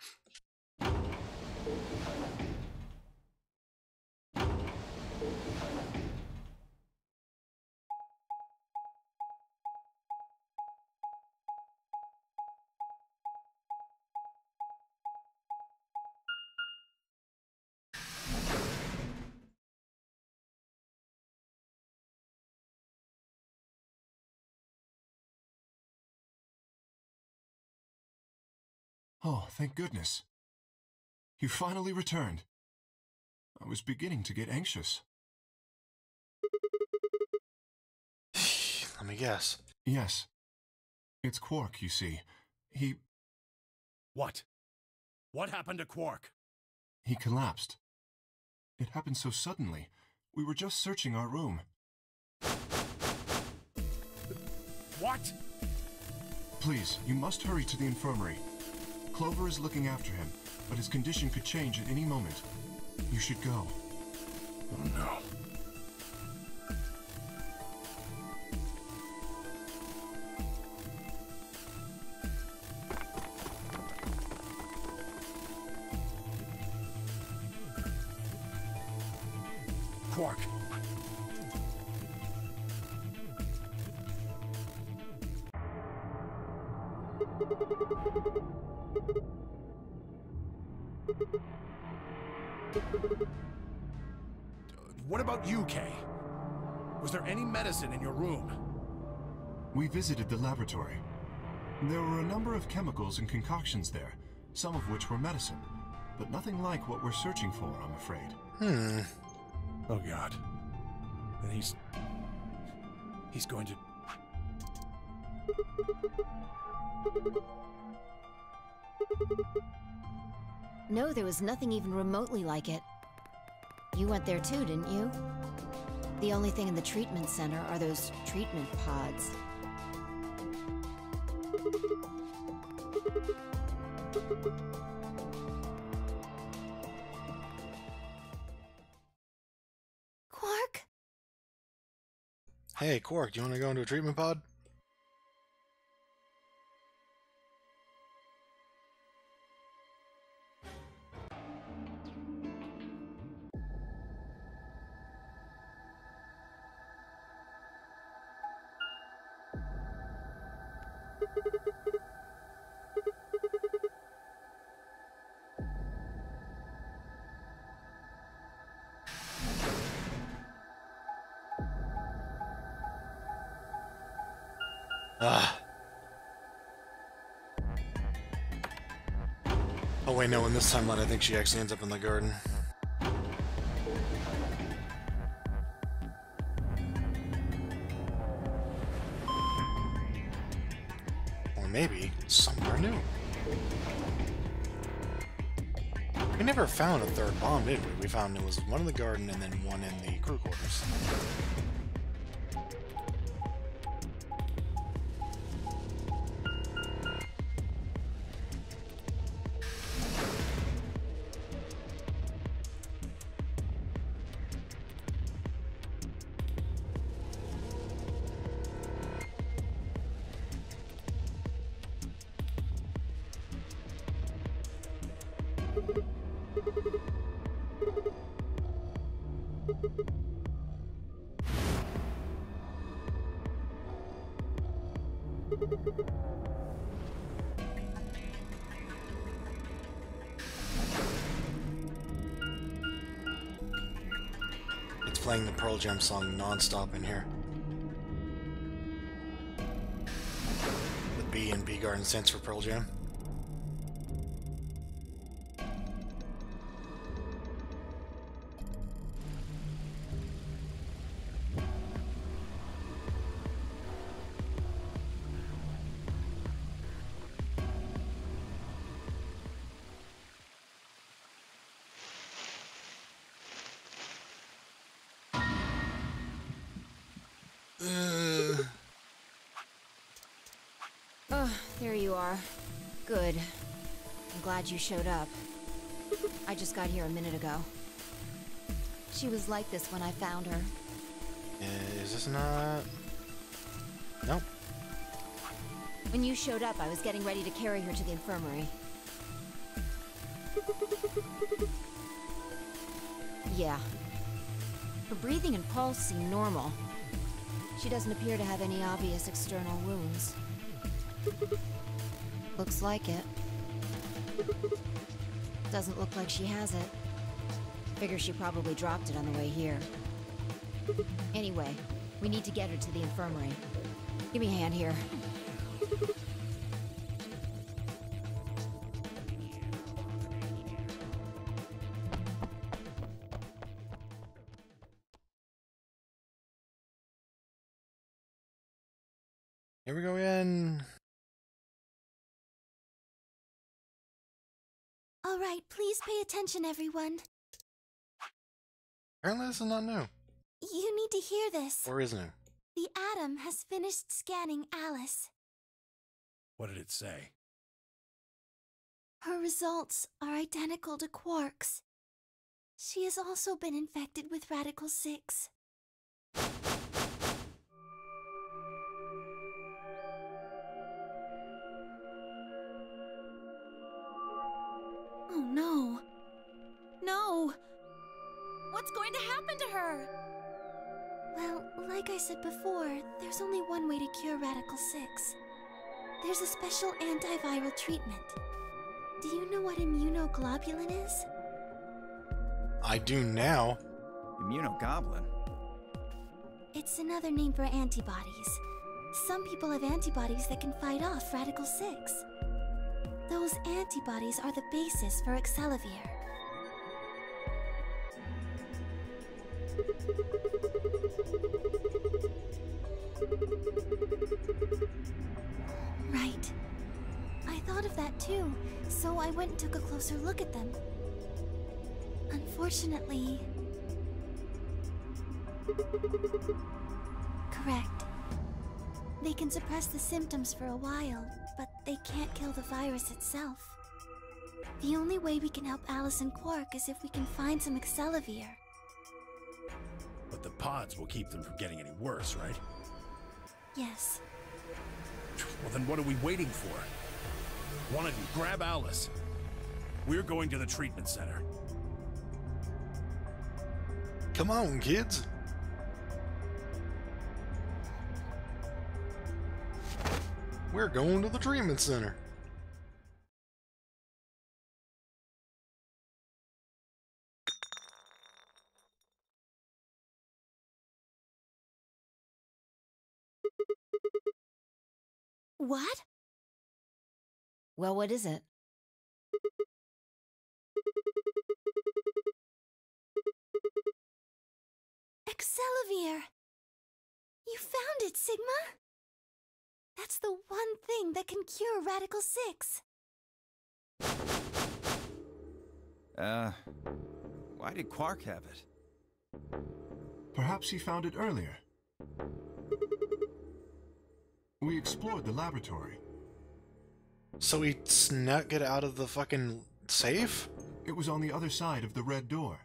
Oh, thank goodness. You finally returned. I was beginning to get anxious. Let me guess. Yes. It's Quark, you see. He... What? What happened to Quark? He collapsed. It happened so suddenly. We were just searching our room. What? Please, you must hurry to the infirmary. Clover is looking after him, but his condition could change at any moment. You should go. Oh no. Quark. What about you, Kay? Was there any medicine in your room? We visited the laboratory. There were a number of chemicals and concoctions there, some of which were medicine, but nothing like what we're searching for, I'm afraid. Oh God. Then he's going to... No, there was nothing even remotely like it. You went there too, didn't you? The only thing in the treatment center are those treatment pods. Quark? Hey, Quark, do you want to go into a treatment pod? Oh wait, no, in this timeline I think she actually ends up in the garden. Or maybe somewhere new. We never found a third bomb, did we? We found it was one in the garden and then one in the crew quarters. It's playing the Pearl Jam song non-stop in here. The B in B Garden stands for Pearl Jam. Oh, there you are. Good. I'm glad you showed up. I just got here a minute ago. She was like this when I found her. Is this not... Nope. When you showed up, I was getting ready to carry her to the infirmary. Yeah. Her breathing and pulse seem normal. She doesn't appear to have any obvious external wounds. Looks like it. Doesn't look like she has it. Figure she probably dropped it on the way here. Anyway, we need to get her to the infirmary. Give me a hand here. Here we go again. All right, please pay attention, everyone. Apparently this is not new. You need to hear this. Or is new. The Atom has finished scanning Alice. What did it say? Her results are identical to Quark's. She has also been infected with Radical 6. Oh no. No! What's going to happen to her? Well, like I said before, there's only one way to cure Radical 6. There's a special antiviral treatment. Do you know what immunoglobulin is? I do now. Immunogoblin? It's another name for antibodies. Some people have antibodies that can fight off Radical 6. Those antibodies are the basis for Excelivir. Right. I thought of that too, so I went and took a closer look at them. Unfortunately... Correct. They can suppress the symptoms for a while, but they can't kill the virus itself. The only way we can help Alice and Quark is if we can find some Excelivir. But the pods will keep them from getting any worse, right? Yes. Well, then what are we waiting for? One of you, grab Alice. We're going to the treatment center. Come on, kids. We're going to the treatment center. What? Well, what is it? Excelivir! You found it, Sigma? That's the one thing that can cure Radical 6. Why did Quark have it? Perhaps he found it earlier. We explored the laboratory. So he snuck it out of the fucking safe? It was on the other side of the red door.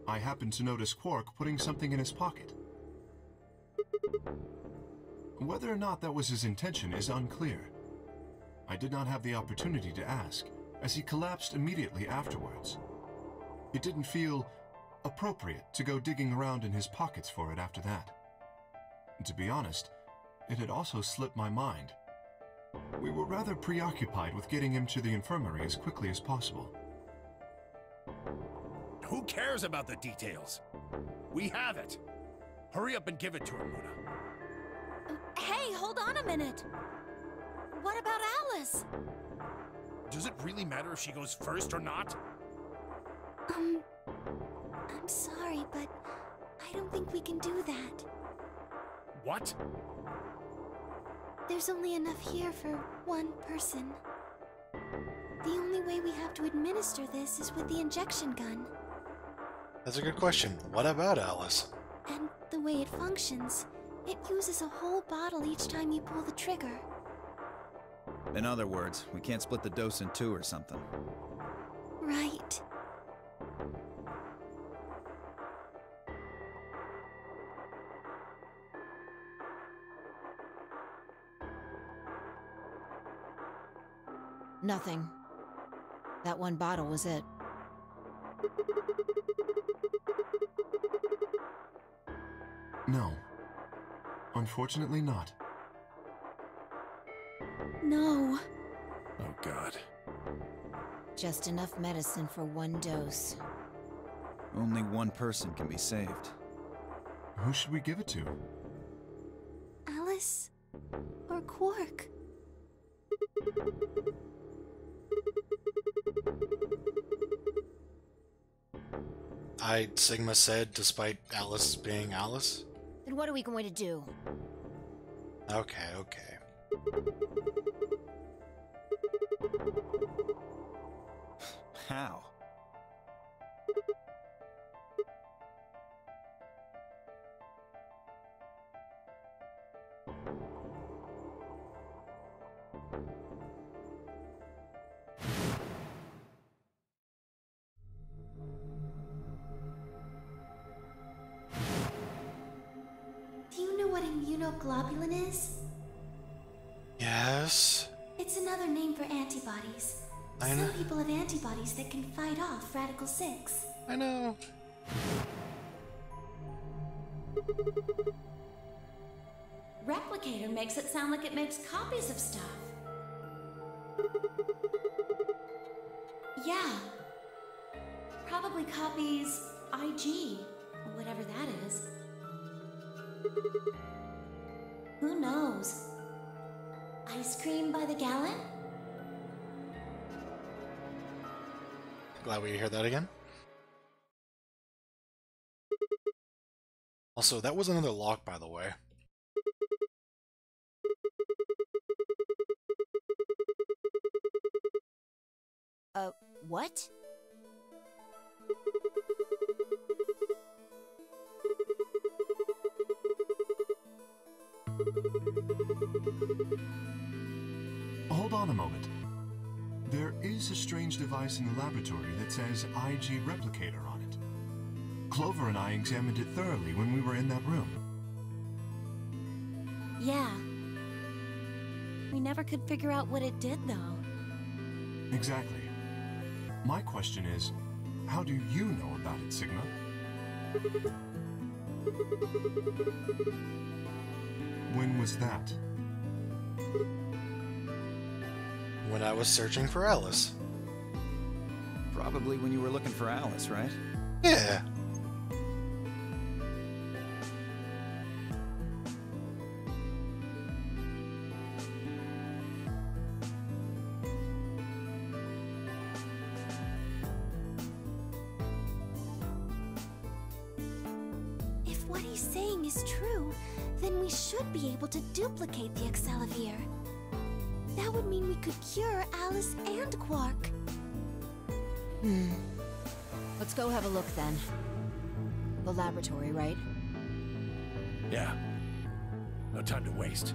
I happened to notice Quark putting something in his pocket. Whether or not that was his intention is unclear. I did not have the opportunity to ask, as he collapsed immediately afterwards. It didn't feel appropriate to go digging around in his pockets for it after that. To be honest, it had also slipped my mind. We were rather preoccupied with getting him to the infirmary as quickly as possible. Who cares about the details? We have it. Hurry up and give it to her, Muna. Hey, hold on a minute. What about Alice? Does it really matter if she goes first or not? I'm sorry, but I don't think we can do that. What? There's only enough here for one person. The only way we have to administer this is with the injection gun. That's a good question. What about Alice? And the way it functions, it uses a whole bottle each time you pull the trigger. In other words, we can't split the dose in two or something. Right. Nothing. That one bottle was it. No. Unfortunately not. No. Oh, God. Just enough medicine for one dose. Only one person can be saved. Who should we give it to? Alice? Or Quark? Sigma said, despite Alice being Alice. Then what are we going to do? Okay, okay. How? Do you know what immunoglobulin is? Yes. It's another name for antibodies. I know. Some people have antibodies that can fight off Radical 6. I know. Replicator makes it sound like it makes copies of stuff. Yeah. Probably copies IG, or whatever that is. Who knows? Ice cream by the gallon? Glad we hear that again. Also, that was another lock, by the way. What? Hold on a moment. There is a strange device in the laboratory that says IG Replicator on it. Clover and I examined it thoroughly when we were in that room. Yeah. We never could figure out what it did, though. Exactly. My question is, how do you know about it, Sigma? When was that? When I was searching for Alice. Probably when you were looking for Alice, right? Yeah. If what he's saying is true, then we should be able to duplicate the Excelivir. That would mean we could cure Alice and Quark. Let's go have a look then. The laboratory, right? Yeah. No time to waste.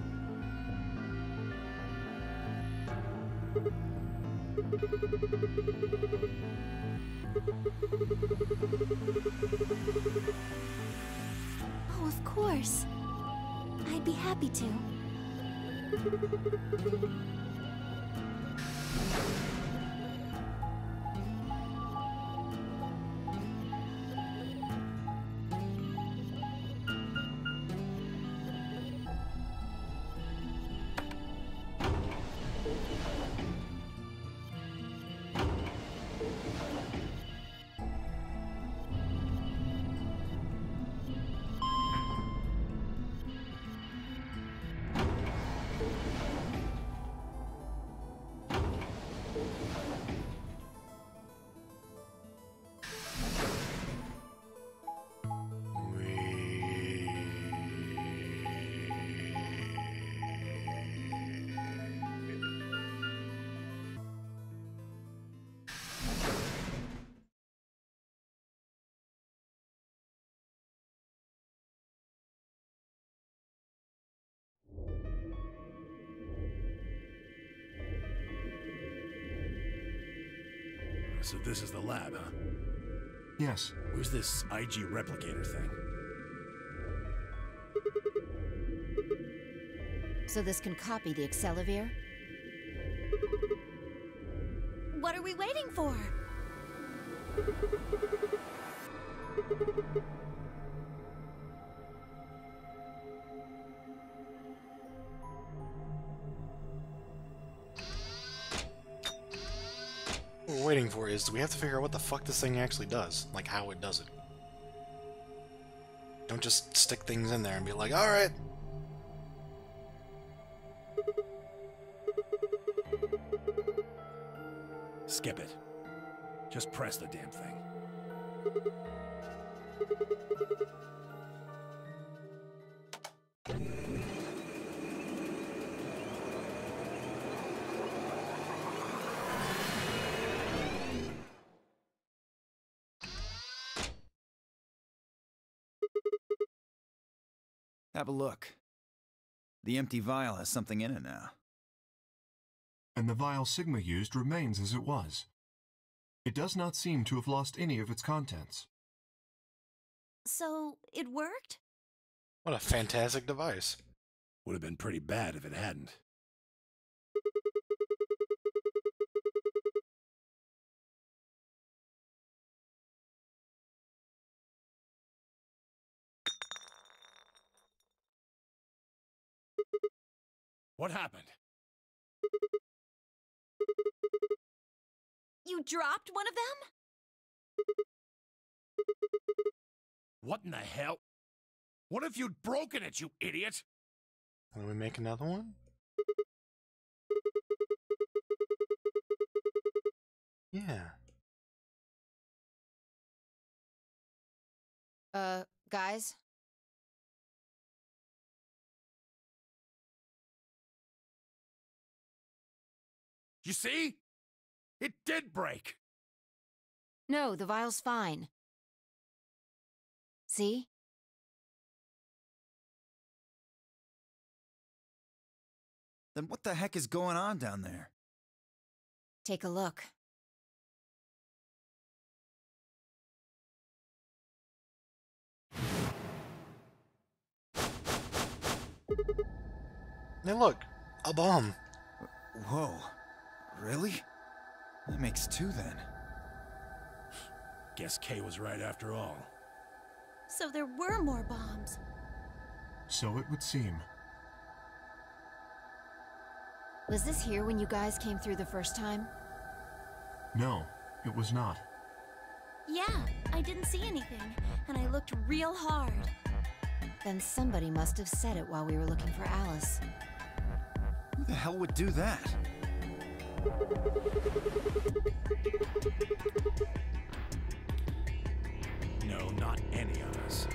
Oh, of course. I'd be happy to. So this is the lab, huh? Yes. Where's this IG replicator thing? So this can copy the Accelavir? What are we waiting for? What we're waiting for is, do we have to figure out what the fuck this thing actually does? Like, how it does it. Don't just stick things in there and be like, alright. Skip it. Just press the damn thing. Have a look. The empty vial has something in it now. And the vial Sigma used remains as it was. It does not seem to have lost any of its contents. So, it worked? What a fantastic device. Would have been pretty bad if it hadn't. What happened? You dropped one of them? What in the hell? What if you'd broken it, you idiot? Can we make another one? Yeah. Guys? You see? It did break. No, the vial's fine. See? Then what the heck is going on down there? Take a look. Hey, look, a bomb. Whoa. Really? That makes two then. Guess Kay was right after all. So there were more bombs. So it would seem. Was this here when you guys came through the first time? No, it was not. Yeah, I didn't see anything, and I looked real hard. Then somebody must have said it while we were looking for Alice. Who the hell would do that? No, not any of us.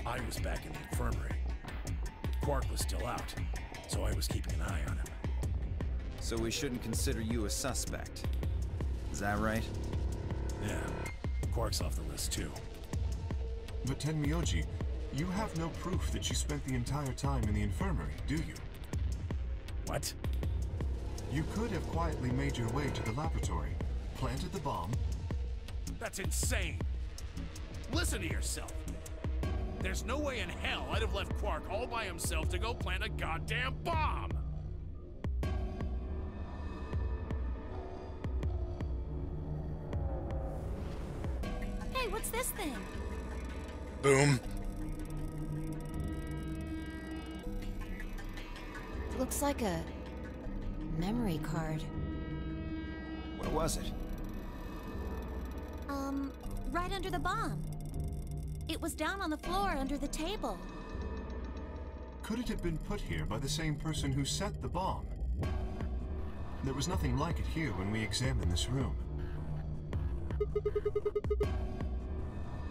I was back in the infirmary. Quark was still out, so I was keeping an eye on him. So we shouldn't consider you a suspect. Is that right? Yeah, Quark's off the list too. But Tenmyoji, you have no proof that you spent the entire time in the infirmary, do you? What? You could have quietly made your way to the laboratory, planted the bomb. That's insane! Listen to yourself! There's no way in hell I'd have left Quark all by himself to go plant a goddamn bomb! Hey, what's this thing? Boom. Looks like a memory card. Where was it? Right under the bomb. It was down on the floor under the table. Could it have been put here by the same person who set the bomb? There was nothing like it here when we examined this room.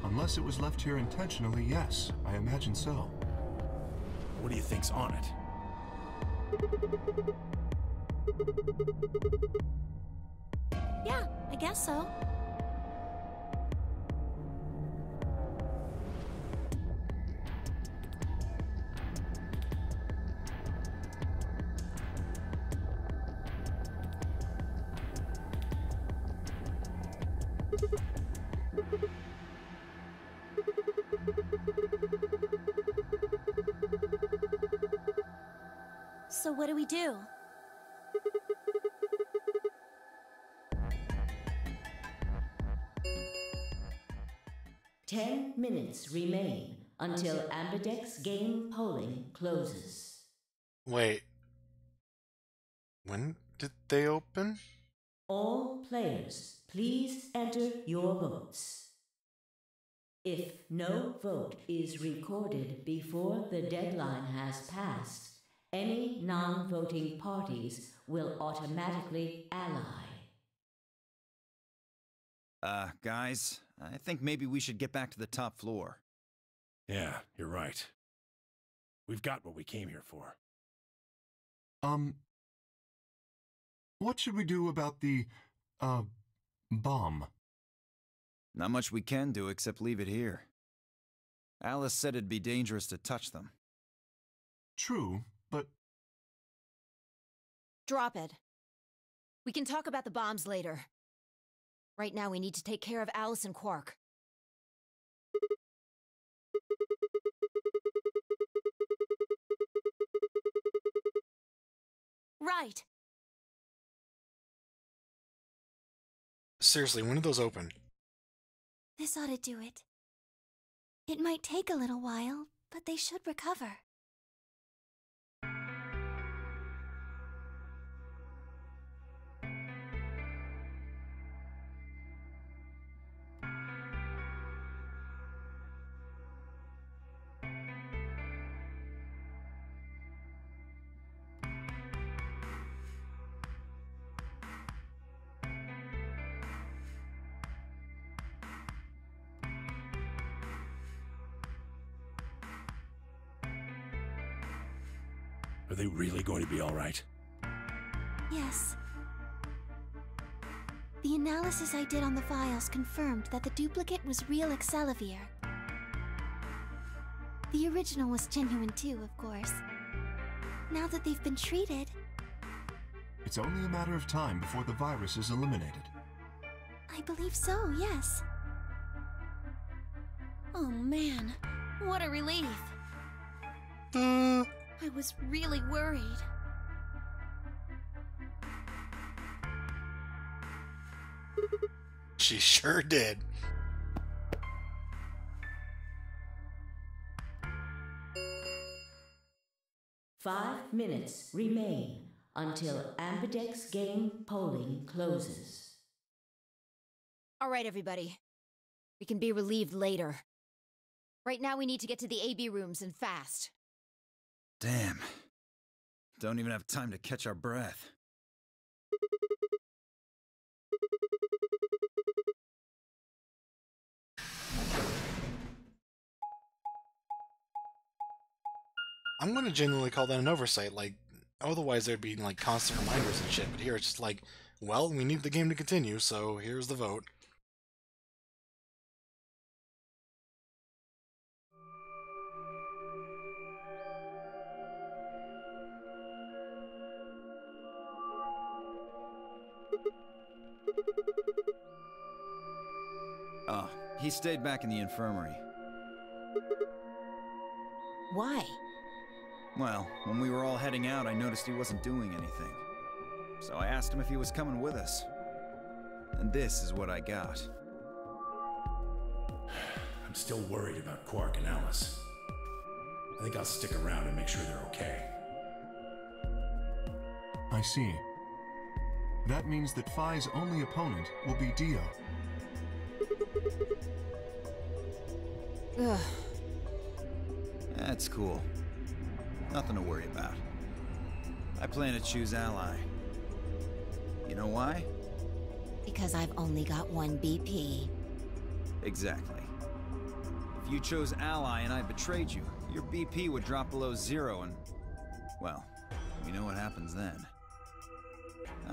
Unless it was left here intentionally, yes, I imagine so. What do you think's on it? Yeah, I guess so. So what do we do? Ten minutes remain until Ambidex game polling closes. Wait. When did they open? All players, please enter your votes. If no vote is recorded before the deadline has passed, any non-voting parties will automatically ally. Guys, I think maybe we should get back to the top floor. Yeah, you're right. We've got what we came here for. What should we do about the, bomb? Not much we can do except leave it here. Alice said it'd be dangerous to touch them. True, but... Drop it. We can talk about the bombs later. Right now we need to take care of Alice and Quark. Right. Seriously, when did those open? This ought to do it. It might take a little while, but they should recover. Are they really going to be all right? Yes. The analysis I did on the vials confirmed that the duplicate was real Excelivir. The original was genuine too, of course. Now that they've been treated... It's only a matter of time before the virus is eliminated. I believe so, yes. Oh man, what a relief. I was really worried. She sure did. Five minutes remain until Ambidex game polling closes. All right, everybody. We can be relieved later. Right now we need to get to the AB rooms and fast. Damn. Don't even have time to catch our breath. I'm gonna genuinely call that an oversight. Like, otherwise there'd be like constant reminders and shit. But here it's just like, well, we need the game to continue, so here's the vote. Oh, he stayed back in the infirmary. Why? Well, when we were all heading out, I noticed he wasn't doing anything. So I asked him if he was coming with us. And this is what I got. I'm still worried about Quark and Alice. I think I'll stick around and make sure they're okay. I see. That means that Phi's only opponent will be Dio. Ugh. That's cool. Nothing to worry about. I plan to choose Ally. You know why? Because I've only got one BP. Exactly. If you chose Ally and I betrayed you, your BP would drop below 0 and... well, you know what happens then.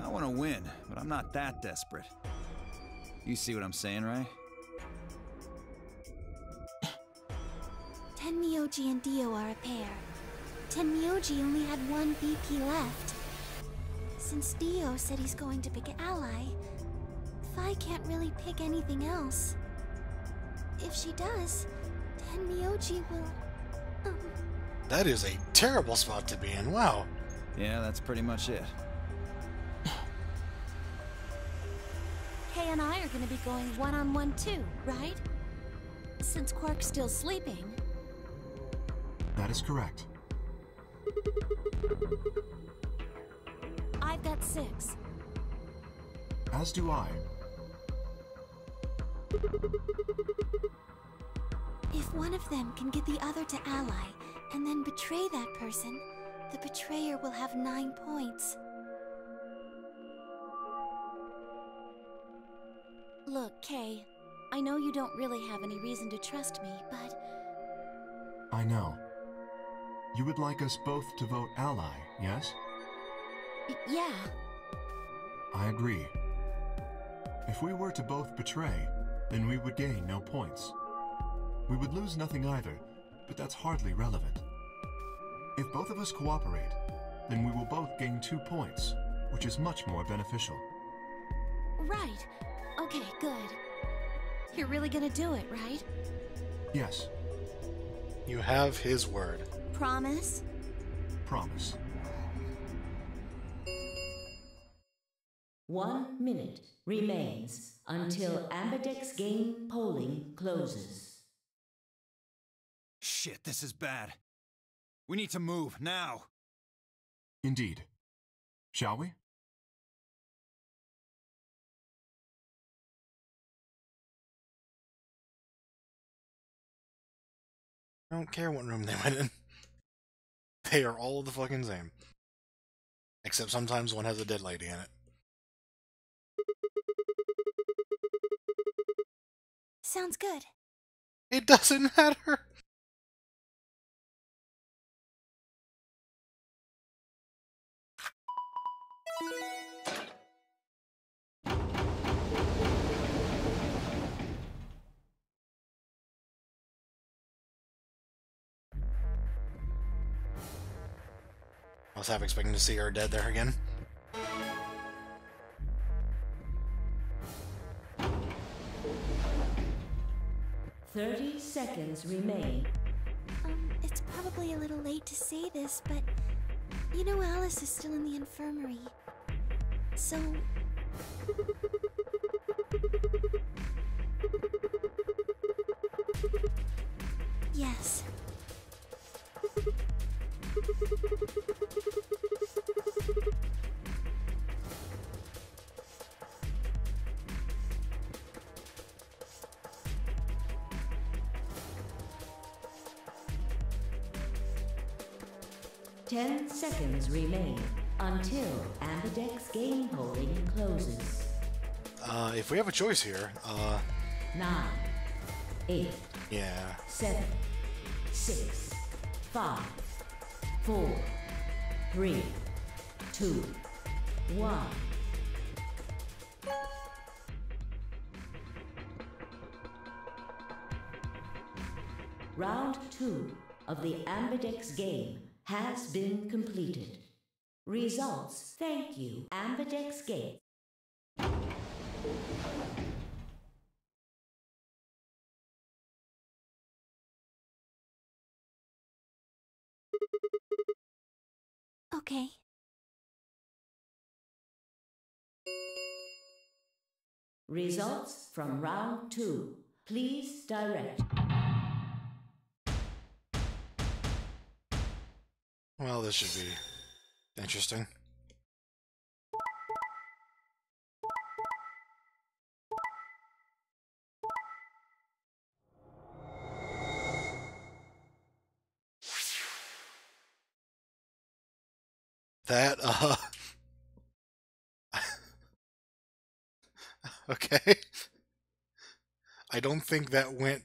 I want to win, but I'm not that desperate. You see what I'm saying, right? Tenmyoji and Dio are a pair. Tenmyoji only had one BP left. Since Dio said he's going to pick an ally, Fi can't really pick anything else. If she does, Tenmyoji will... That is a terrible spot to be in, wow. Yeah, that's pretty much it. Kay and I are gonna be going one-on-one too, right? Since Quark's still sleeping. That is correct. I've got 6. As do I. If one of them can get the other to ally, and then betray that person, the betrayer will have 9 points. Look, Kay, I know you don't really have any reason to trust me, but... I know. You would like us both to vote ally, yes? Yeah. I agree. If we were to both betray, then we would gain no points. We would lose nothing either, but that's hardly relevant. If both of us cooperate, then we will both gain 2 points, which is much more beneficial. Right. Okay, good. You're really gonna do it, right? Yes. You have his word. Promise? Promise. 1 minute remains until Ambidex game polling closes. Shit, this is bad. We need to move, now! Indeed. Shall we? I don't care what room they went in. They are all the fucking same. Except sometimes one has a dead lady in it. Sounds good. It doesn't matter! I was half expecting to see her dead there again. Thirty seconds remain. It's probably a little late to say this, but you know Alice is still in the infirmary. So... Yes. Ten seconds remain until Ambidex game polling closes. If we have a choice here, 9, 8, yeah. 7, 6, 5, 4, 3, 2, 1. Round 2 of the Ambidex game has been completed. Results. Thank you, Ambidex game. Okay. Results from round 2. Please direct. Well, this should be interesting. That, okay. I don't think that went...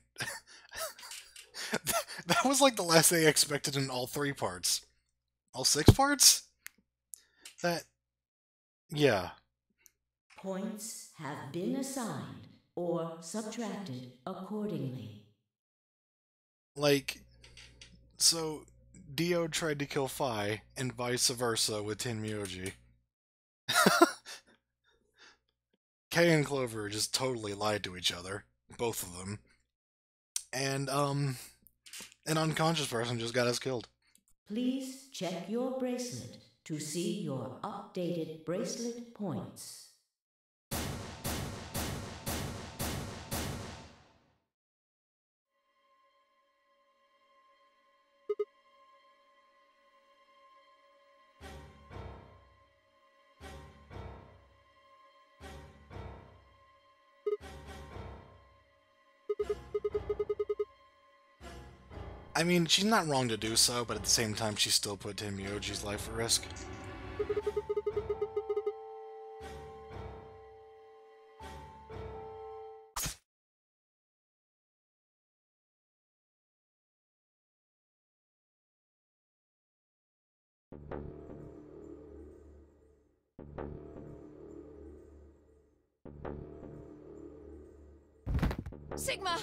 That was like the last thing I expected in all 3 parts. All 6 parts? That... Yeah. Points have been assigned or subtracted accordingly. Like, so Dio tried to kill Fi, and vice versa with Tenmyoji. Kay and Clover just totally lied to each other, both of them. And, an unconscious person just got us killed. Please check your bracelet to see your updated bracelet points. I mean, she's not wrong to do so, but at the same time, she still put Tim Yoji's life at risk. Sigma!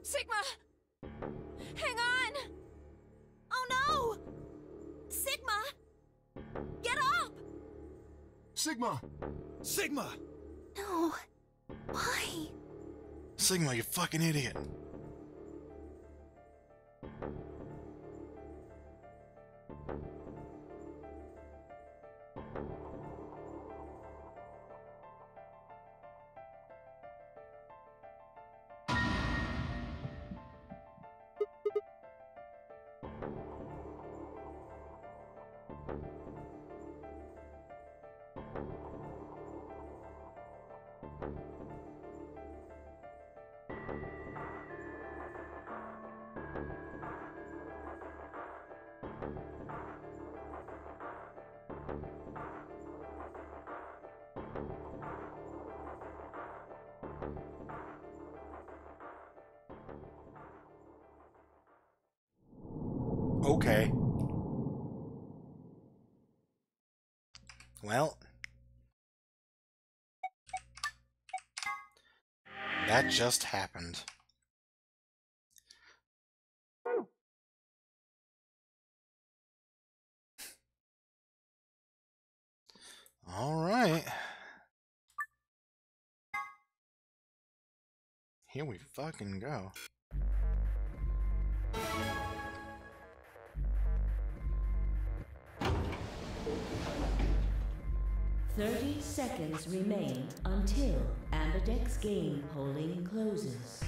Sigma! Hang on! Oh no! Sigma! Get up! Sigma! Sigma! No. Why? Sigma, you fucking idiot. Okay. Well, that just happened. All right. Here we fucking go. "30 seconds remain until Ambidex game polling closes.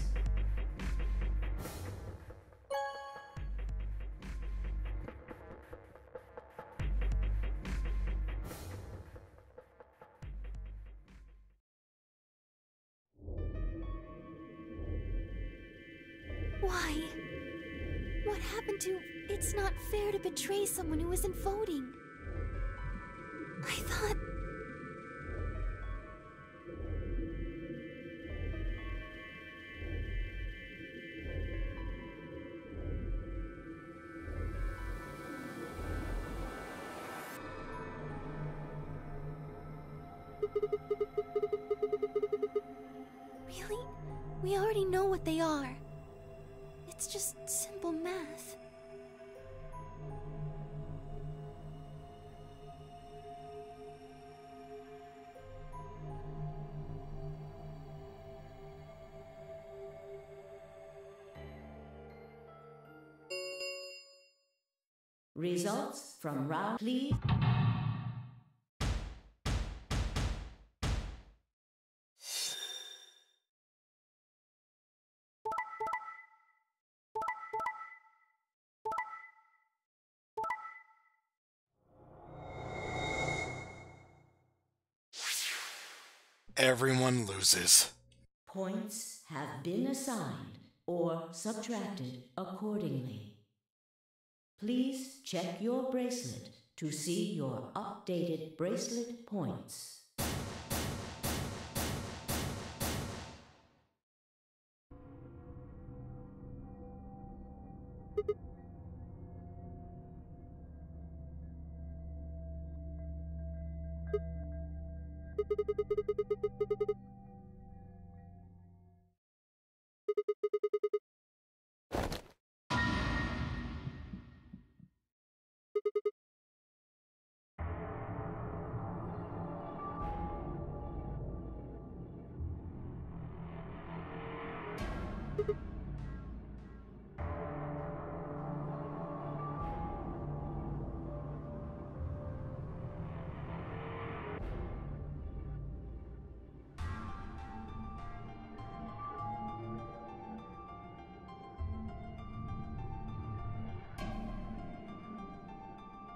Why? What happened to... It's not fair to betray someone who isn't voting. I thought... Really? We already know what they are. It's just simple math. Results from round, please. Everyone loses. Points have been assigned or subtracted accordingly. Please check your bracelet to see your updated bracelet points.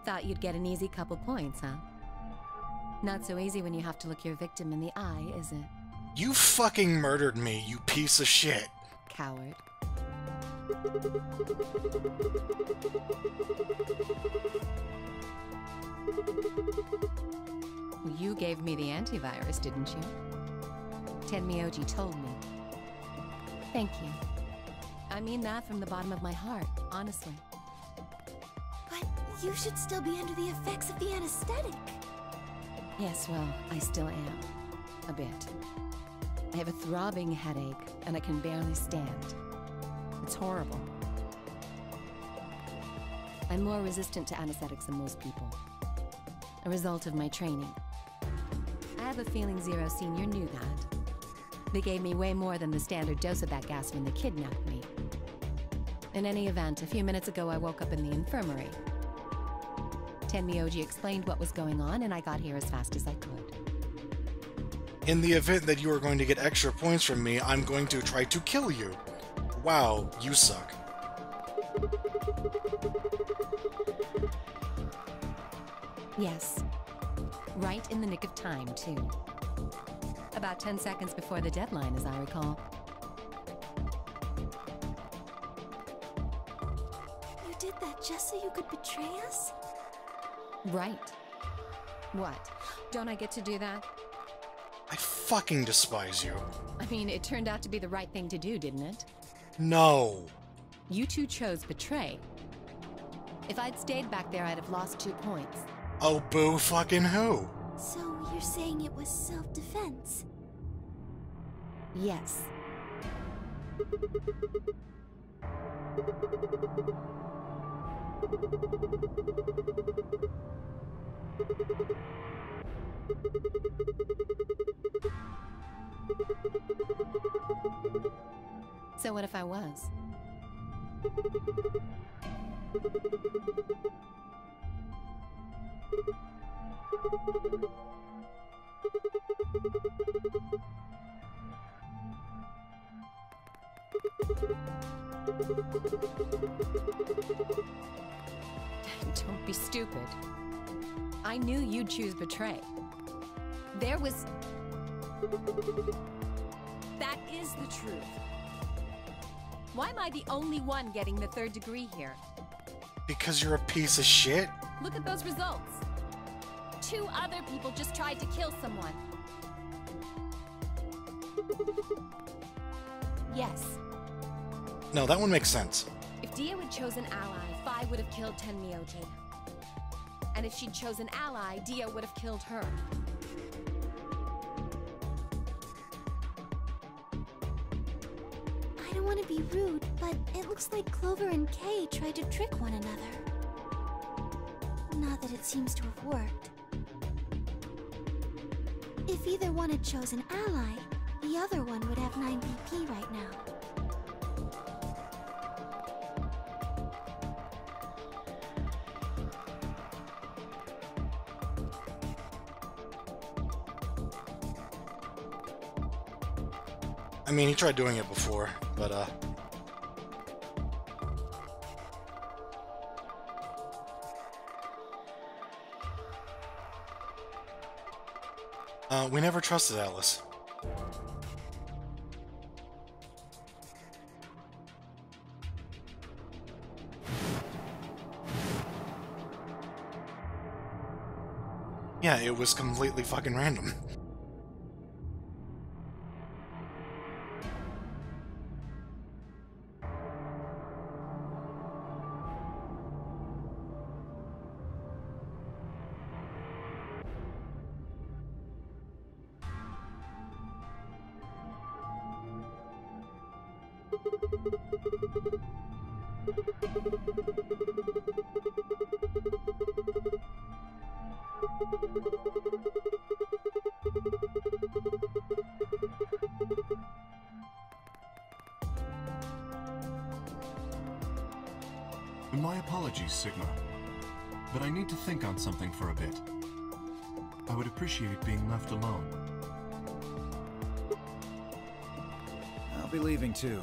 Thought you'd get an easy couple points, huh? Not so easy when you have to look your victim in the eye, is it? You fucking murdered me, you piece of shit. Coward. You gave me the antivirus, didn't you? Tenmyoji told me. Thank you. I mean that from the bottom of my heart, honestly. But you should still be under the effects of the anesthetic. Yes, well, I still am. A bit. I have a throbbing headache, and I can barely stand. It's horrible. I'm more resistant to anesthetics than most people. A result of my training. I have a feeling Zero Senior knew that. They gave me way more than the standard dose of that gas when they kidnapped me. In any event, a few minutes ago I woke up in the infirmary. Tenmyoji explained what was going on, and I got here as fast as I could. In the event that you are going to get extra points from me, I'm going to try to kill you. Wow, you suck. Yes. Right in the nick of time, too. About 10 seconds before the deadline, as I recall. You did that just so you could betray us? Right. What? Don't I get to do that? I fucking despise you. I mean, it turned out to be the right thing to do, didn't it? No. You two chose betray. If I'd stayed back there, I'd have lost 2 points. Oh, boo fucking who? So you're saying it was self-defense? Yes. So what if I was? Don't be stupid. I knew you'd choose betray. There was... That is the truth. Why am I the only one getting the 3rd degree here? Because you're a piece of shit? Look at those results. 2 other people just tried to kill someone. Yes. No, that one makes sense. If Dio had chosen ally, Phi would have killed Tenmyoji. And if she'd chosen ally, Dio would have killed her. I don't want to be rude, but it looks like Clover and Kay tried to trick one another. Not that it seems to have worked. If either one had chosen ally, the other one would have 9 BP right now. I mean, he tried doing it before, but, we never trusted Alice. Yeah, it was completely fucking random. My apologies, Sigma, but I need to think on something for a bit. I would appreciate being left alone. I'll be leaving too.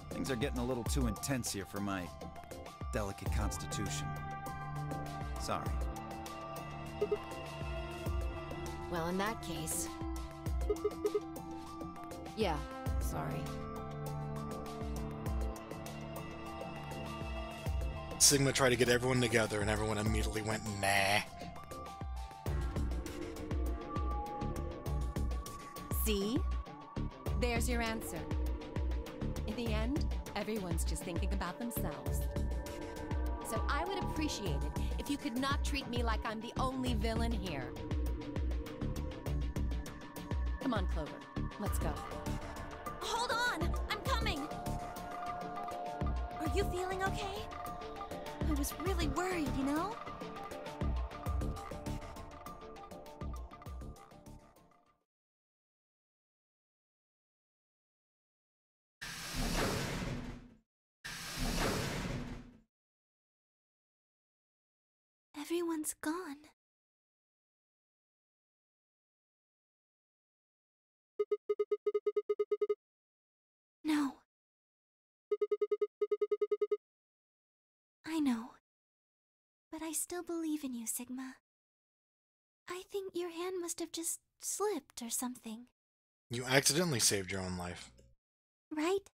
Things are getting a little too intense here for my delicate constitution. Sorry. Well, in that case... Yeah, sorry. Sigma tried to get everyone together, and everyone immediately went, nah. See? There's your answer. In the end, everyone's just thinking about themselves. So I would appreciate it if you could not treat me like I'm the only villain here. Come on, Clover. Let's go. Hold on! I'm coming! Are you feeling okay? I was really worried, you know? Everyone's gone. No. I know. But I still believe in you, Sigma. I think your hand must have just slipped or something. You accidentally saved your own life. Right?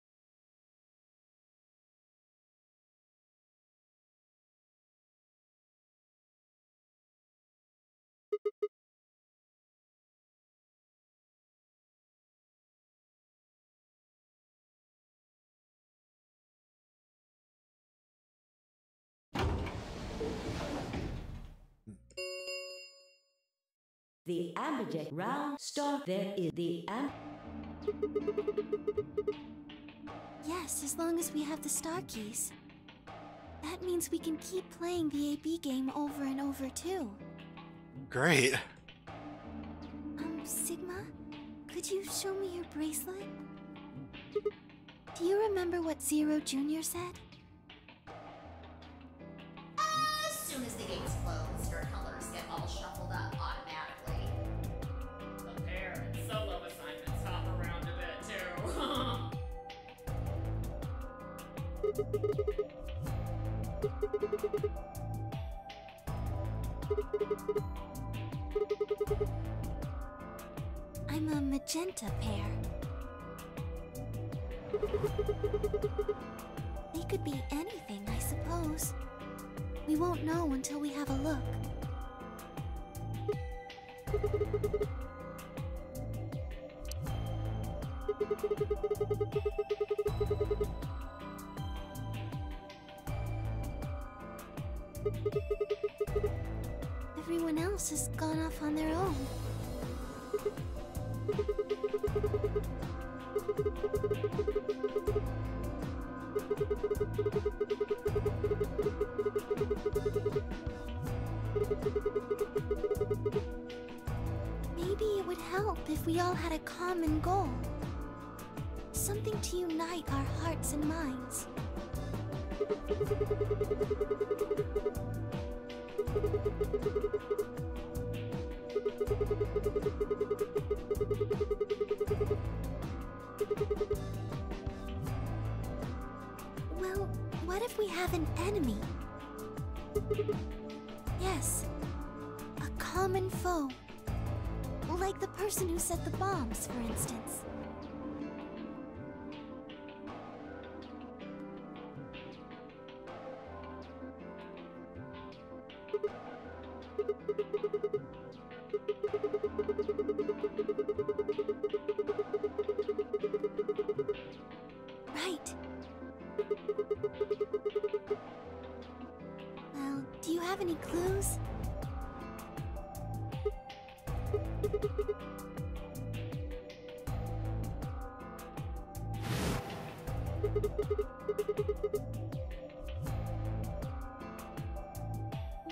The Ambidex round start. There is the Yes, as long as we have the star keys. That means we can keep playing the AB game over and over too. Great. Sigma, could you show me your bracelet? Do you remember what Zero Jr. said? As soon as the gates close, your colors get all shuffled up automatically. The pair and solo assignments hop around a bit too. I'm a magenta pair. They could be anything, I suppose. We won't know until we have a look. Everyone else has gone off on their own. Maybe it would help if we all had a common goal. Something to unite our hearts and minds. Well, what if we have an enemy? Yes, a common foe. Like the person who set the bombs, for instance. Right. Well, do you have any clues?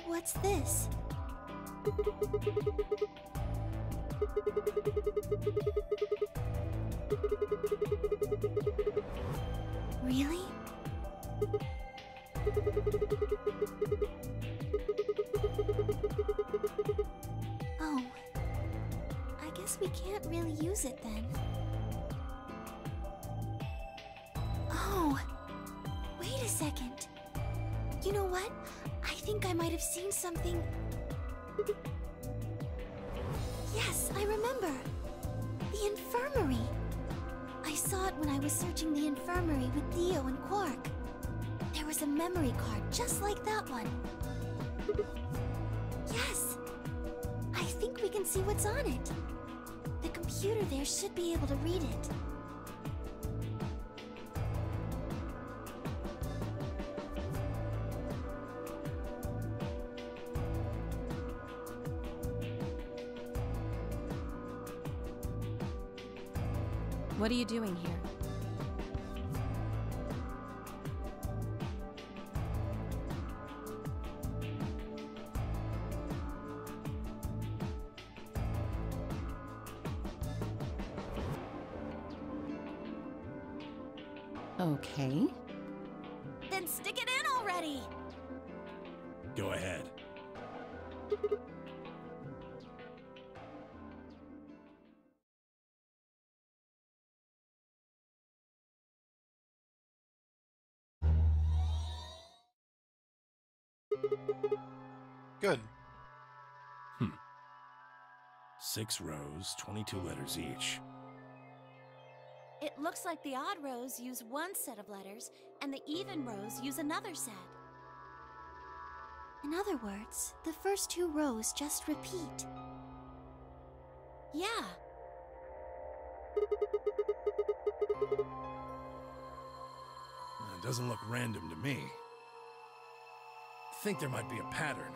What's this? Really? Oh. I guess we can't really use it then. Oh. Wait a second. You know what? I think I might have seen something. Yes, I remember. The infirmary. I saw it when I was searching the infirmary with Theo and Quark. There was a memory card just like that one. Yes. I think we can see what's on it. The computer there should be able to read it. What are you doing here? Okay. Then stick it in already! Go ahead. Good. 6 rows, 22 letters each. It looks like the odd rows use one set of letters, and the even rows use another set. In other words, the first 2 rows just repeat. Yeah. It doesn't look random to me. I think there might be a pattern.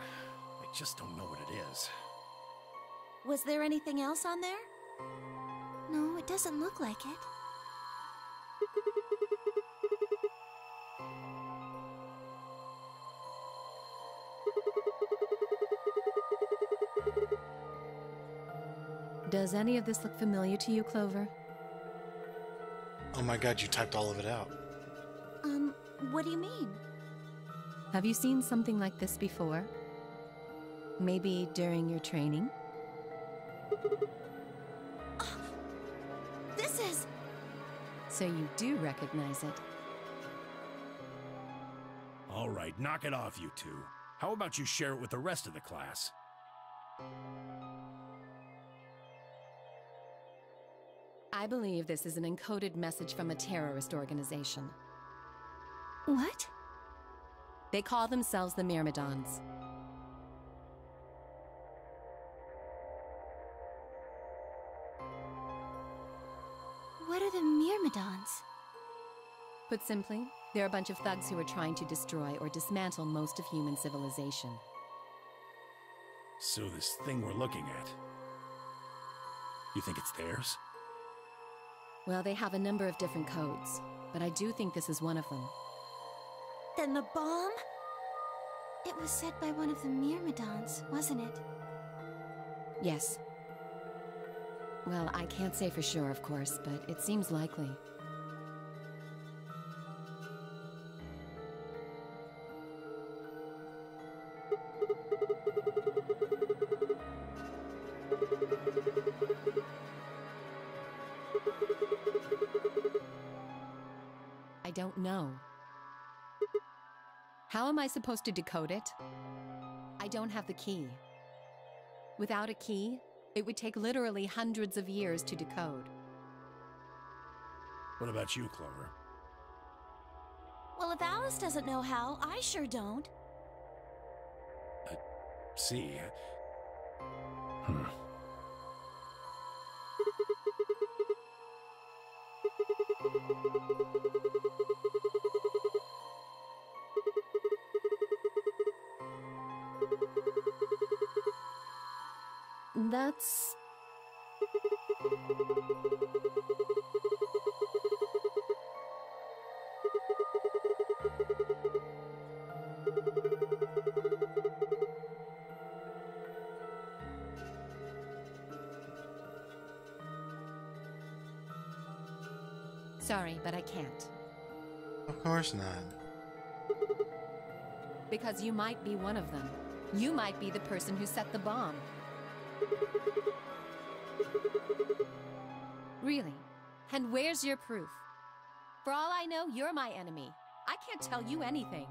I just don't know what it is. Was there anything else on there? No, it doesn't look like it. Does any of this look familiar to you, Clover? Oh my god, you typed all of it out. What do you mean? Have you seen something like this before? Maybe during your training? This is... So you do recognize it. All right, knock it off, you two. How about you share it with the rest of the class? I believe this is an encoded message from a terrorist organization. What? They call themselves the Myrmidons. What are the Myrmidons? Put simply, they're a bunch of thugs who are trying to destroy or dismantle most of human civilization. So this thing we're looking at, you think it's theirs? Well, they have a number of different codes, but I do think this is one of them. Then the bomb? It was set by one of the Myrmidons, wasn't it? Yes. Well, I can't say for sure, of course, but it seems likely. I don't know. How am I supposed to decode it? I don't have the key. Without a key, it would take literally hundreds of years to decode. What about you, Clover? Well, if Alice doesn't know how, I sure don't. See. That's... Sorry, but I can't. Of course not. Because you might be one of them. You might be the person who set the bomb. Really? And where's your proof? For all I know, you're my enemy. I can't tell you anything.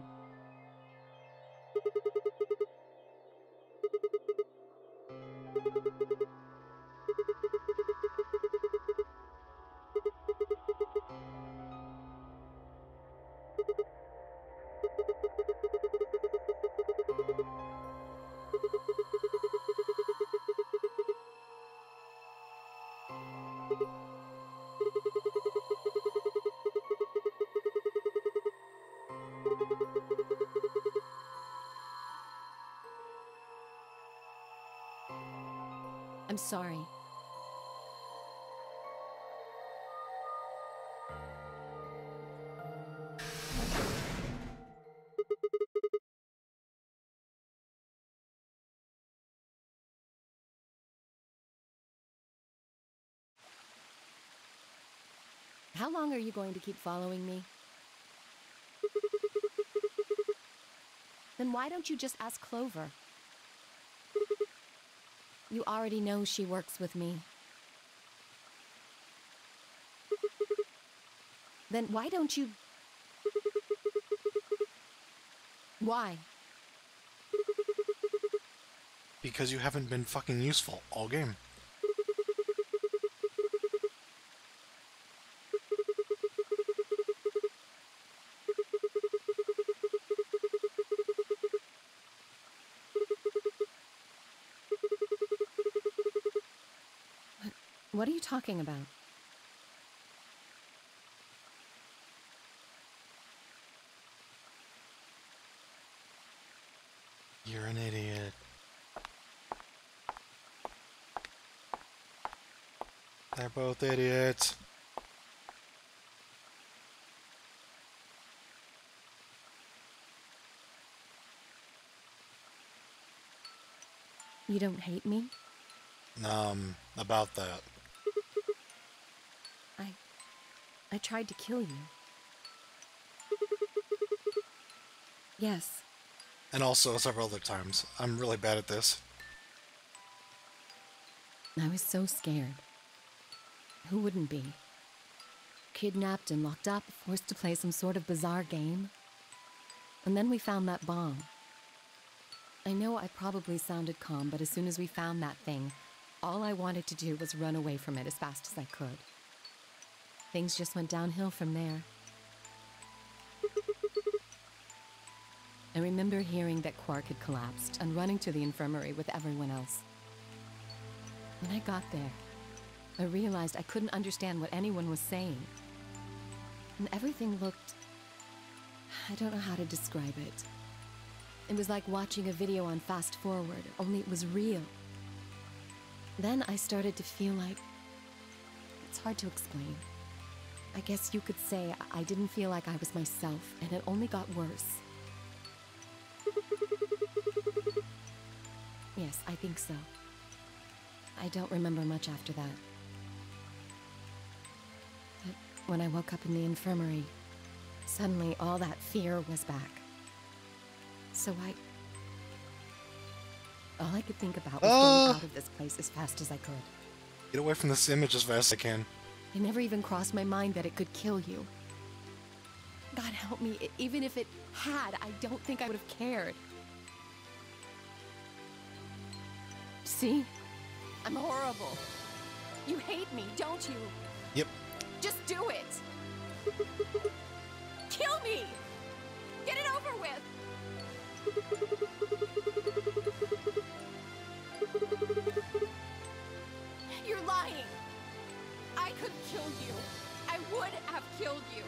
I'm sorry. How long are you going to keep following me? Then why don't you just ask Clover? You already know she works with me. Then why don't you... Why? Because you haven't been fucking useful all game. What are you talking about? You're an idiot. They're both idiots. You don't hate me? About that. I tried to kill you. Yes. And also several other times. I'm really bad at this. I was so scared. Who wouldn't be? Kidnapped and locked up, forced to play some sort of bizarre game. And then we found that bomb. I know I probably sounded calm, but as soon as we found that thing, all I wanted to do was run away from it as fast as I could. Things just went downhill from there. I remember hearing that Quark had collapsed and running to the infirmary with everyone else. When I got there, I realized I couldn't understand what anyone was saying. And everything looked... I don't know how to describe it. It was like watching a video on fast forward, only it was real. Then I started to feel like... It's hard to explain. I guess you could say I didn't feel like I was myself, and it only got worse. Yes, I think so. I don't remember much after that. But when I woke up in the infirmary, suddenly all that fear was back. So all I could think about was getting out of this place as fast as I could. Get away from this image as fast as I can. It never even crossed my mind that it could kill you. God help me, even if it had, I don't think I would have cared. See? I'm horrible. You hate me, don't you? Yep. Just do it! Kill me! Get it over with! You're lying! I could kill you. I would have killed you.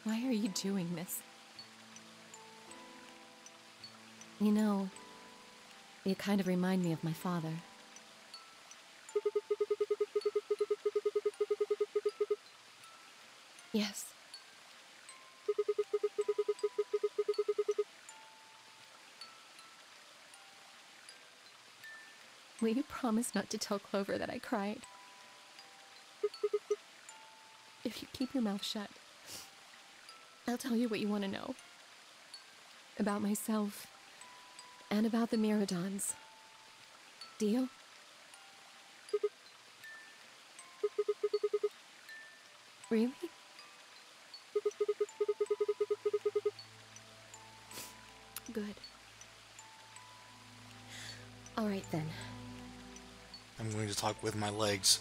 Why are you doing this? You know, you kind of remind me of my father. Yes. Will you promise not to tell Clover that I cried? If you keep your mouth shut, I'll tell you what you want to know. About myself, and about the Myrmidons. Deal? Really? Good. All right, then. I'm going to talk with my legs.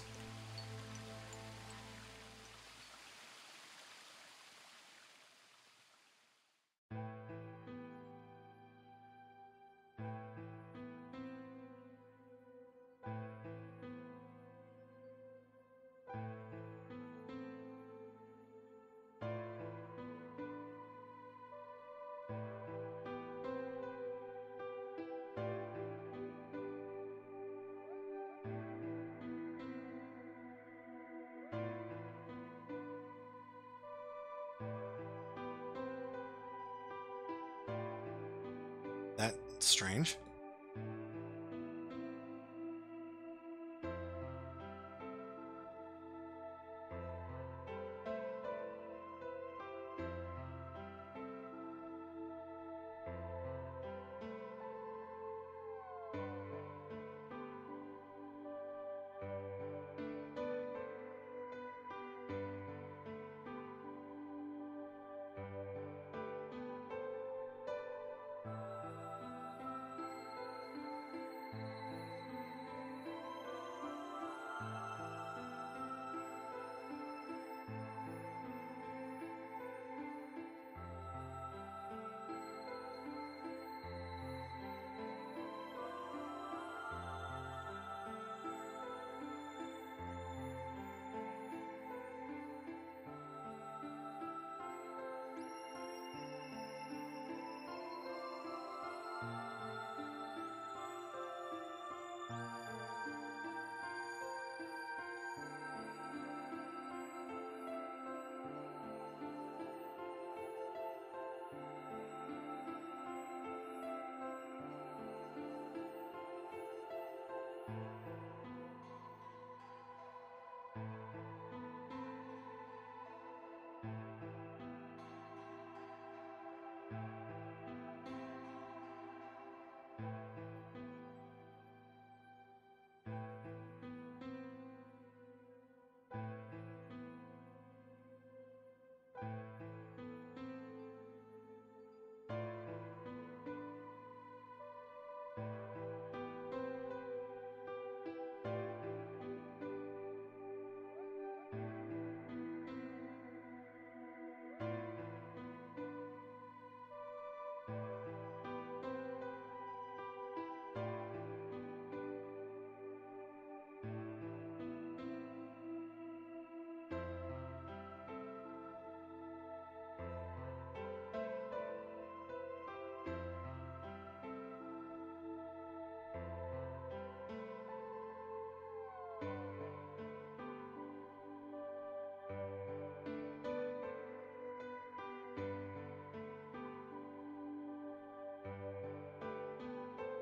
That's strange.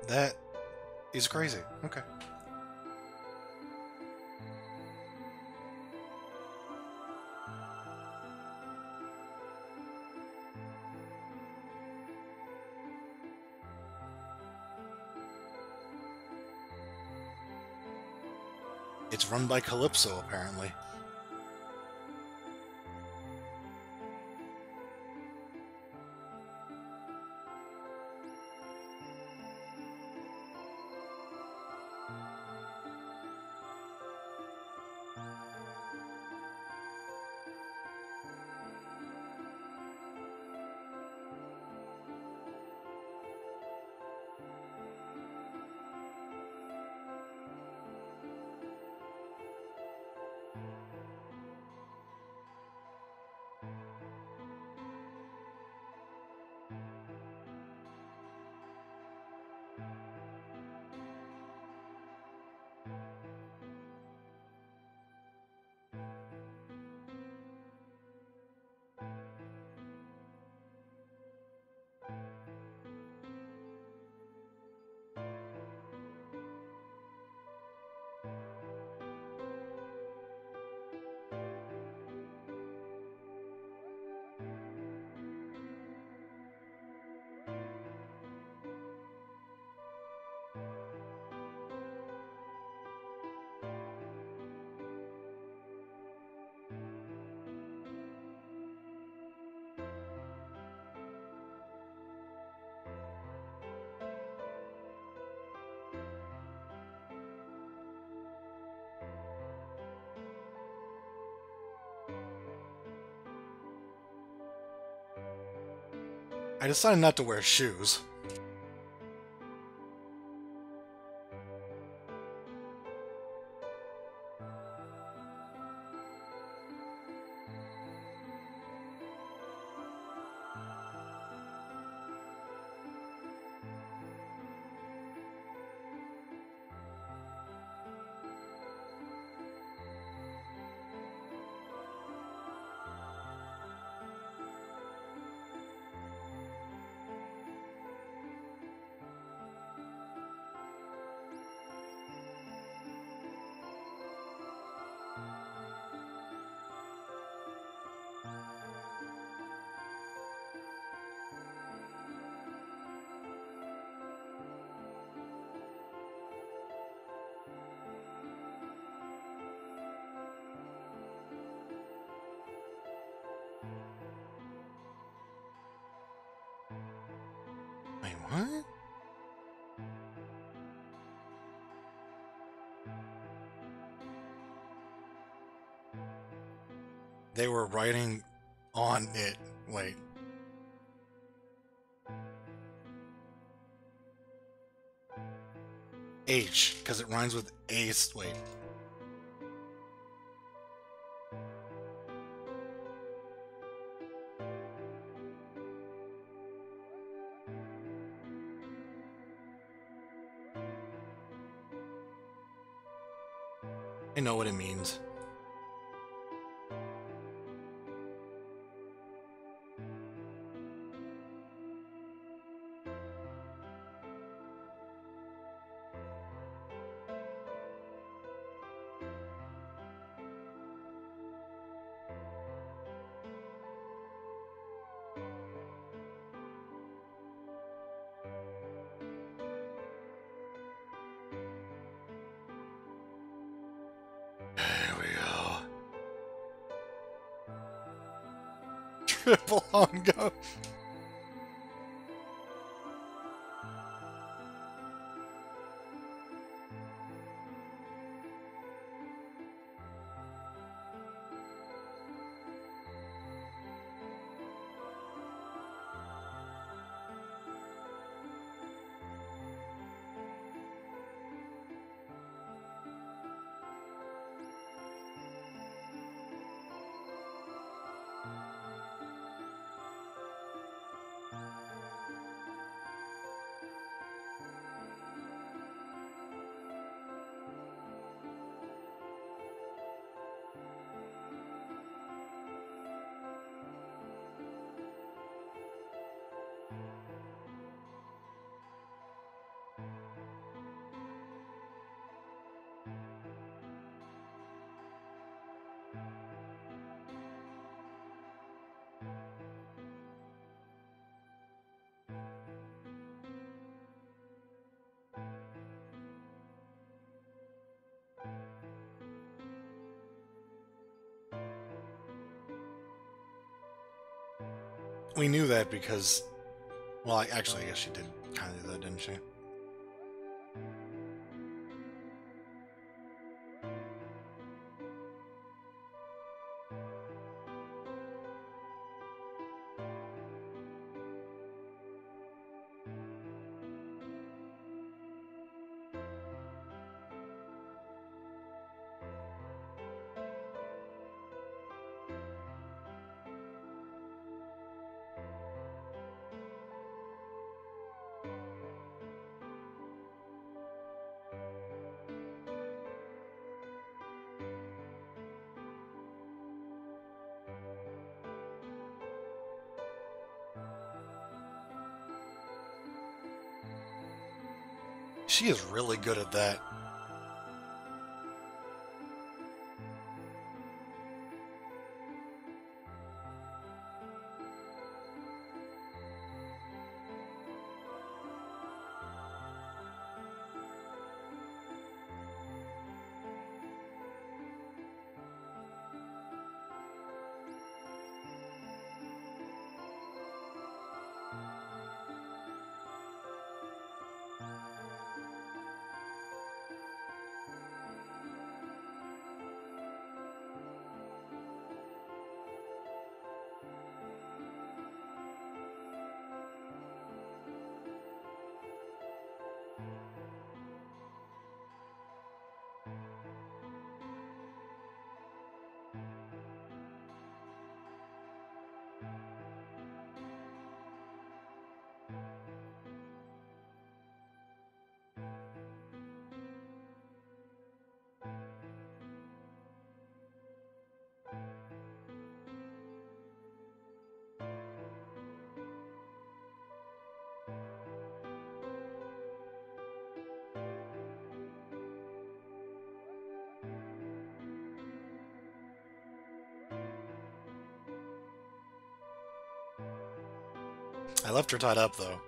That is crazy. Okay. It's run by Calypso, apparently. I decided not to wear shoes. Wait, what? They were writing on it. Wait. H, because it rhymes with ace. Wait. I know what it means. Triple Hongo. We knew that because, well, actually, I guess she did kind of do that, didn't she? She is really good at that. I left her tied up, though.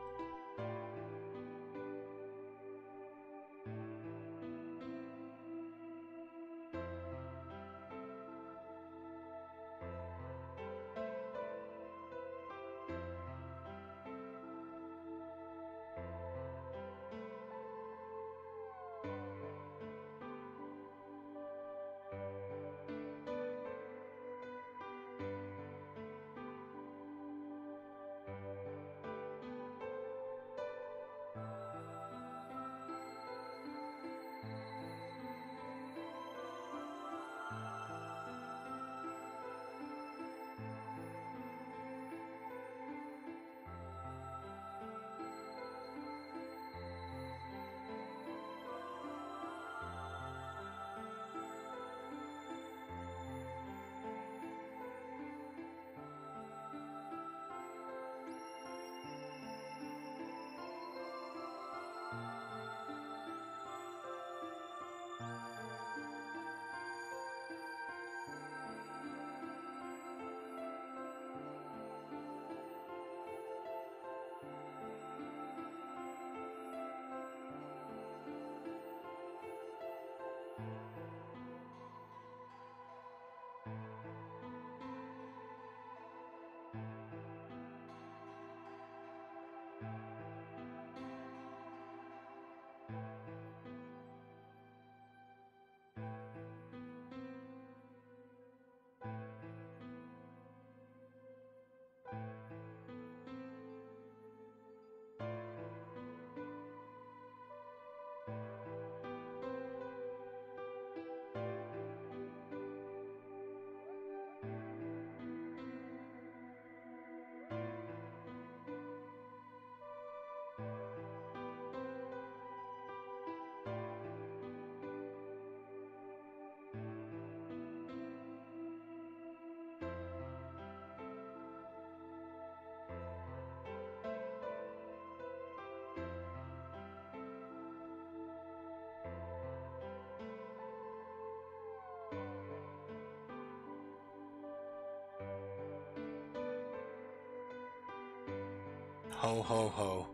Ho, ho, ho.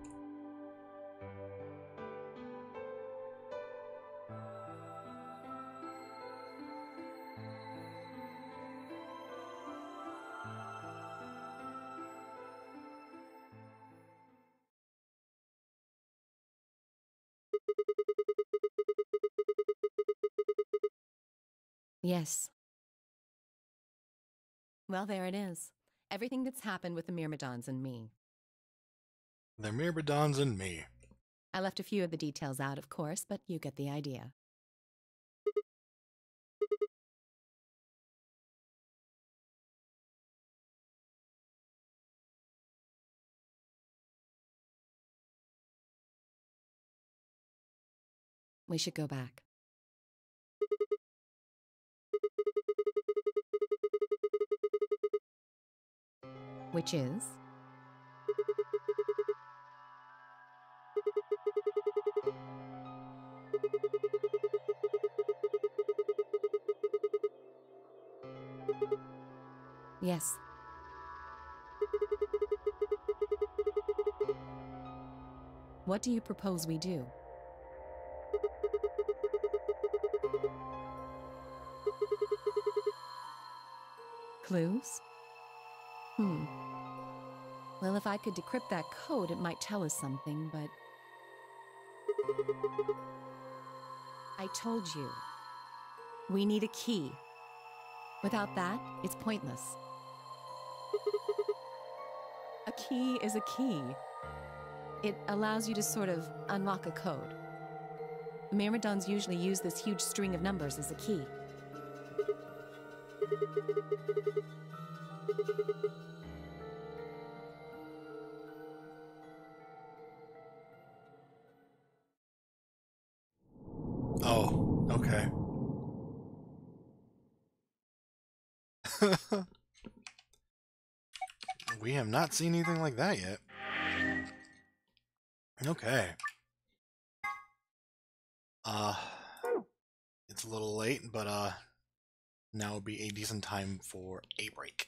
Yes. Well, there it is. Everything that's happened with the Myrmidons and me. The Myrmidons and me. I left a few of the details out, of course, but you get the idea. We should go back. Which is? Yes. What do you propose we do? Clues? Well, if I could decrypt that code, it might tell us something, but... I told you. We need a key. Without that, it's pointless. A key is a key. It allows you to sort of unlock a code. Myrmidons usually use this huge string of numbers as a key. Oh, okay. We have not seen anything like that yet. Okay. It's a little late, but now would be a decent time for a break.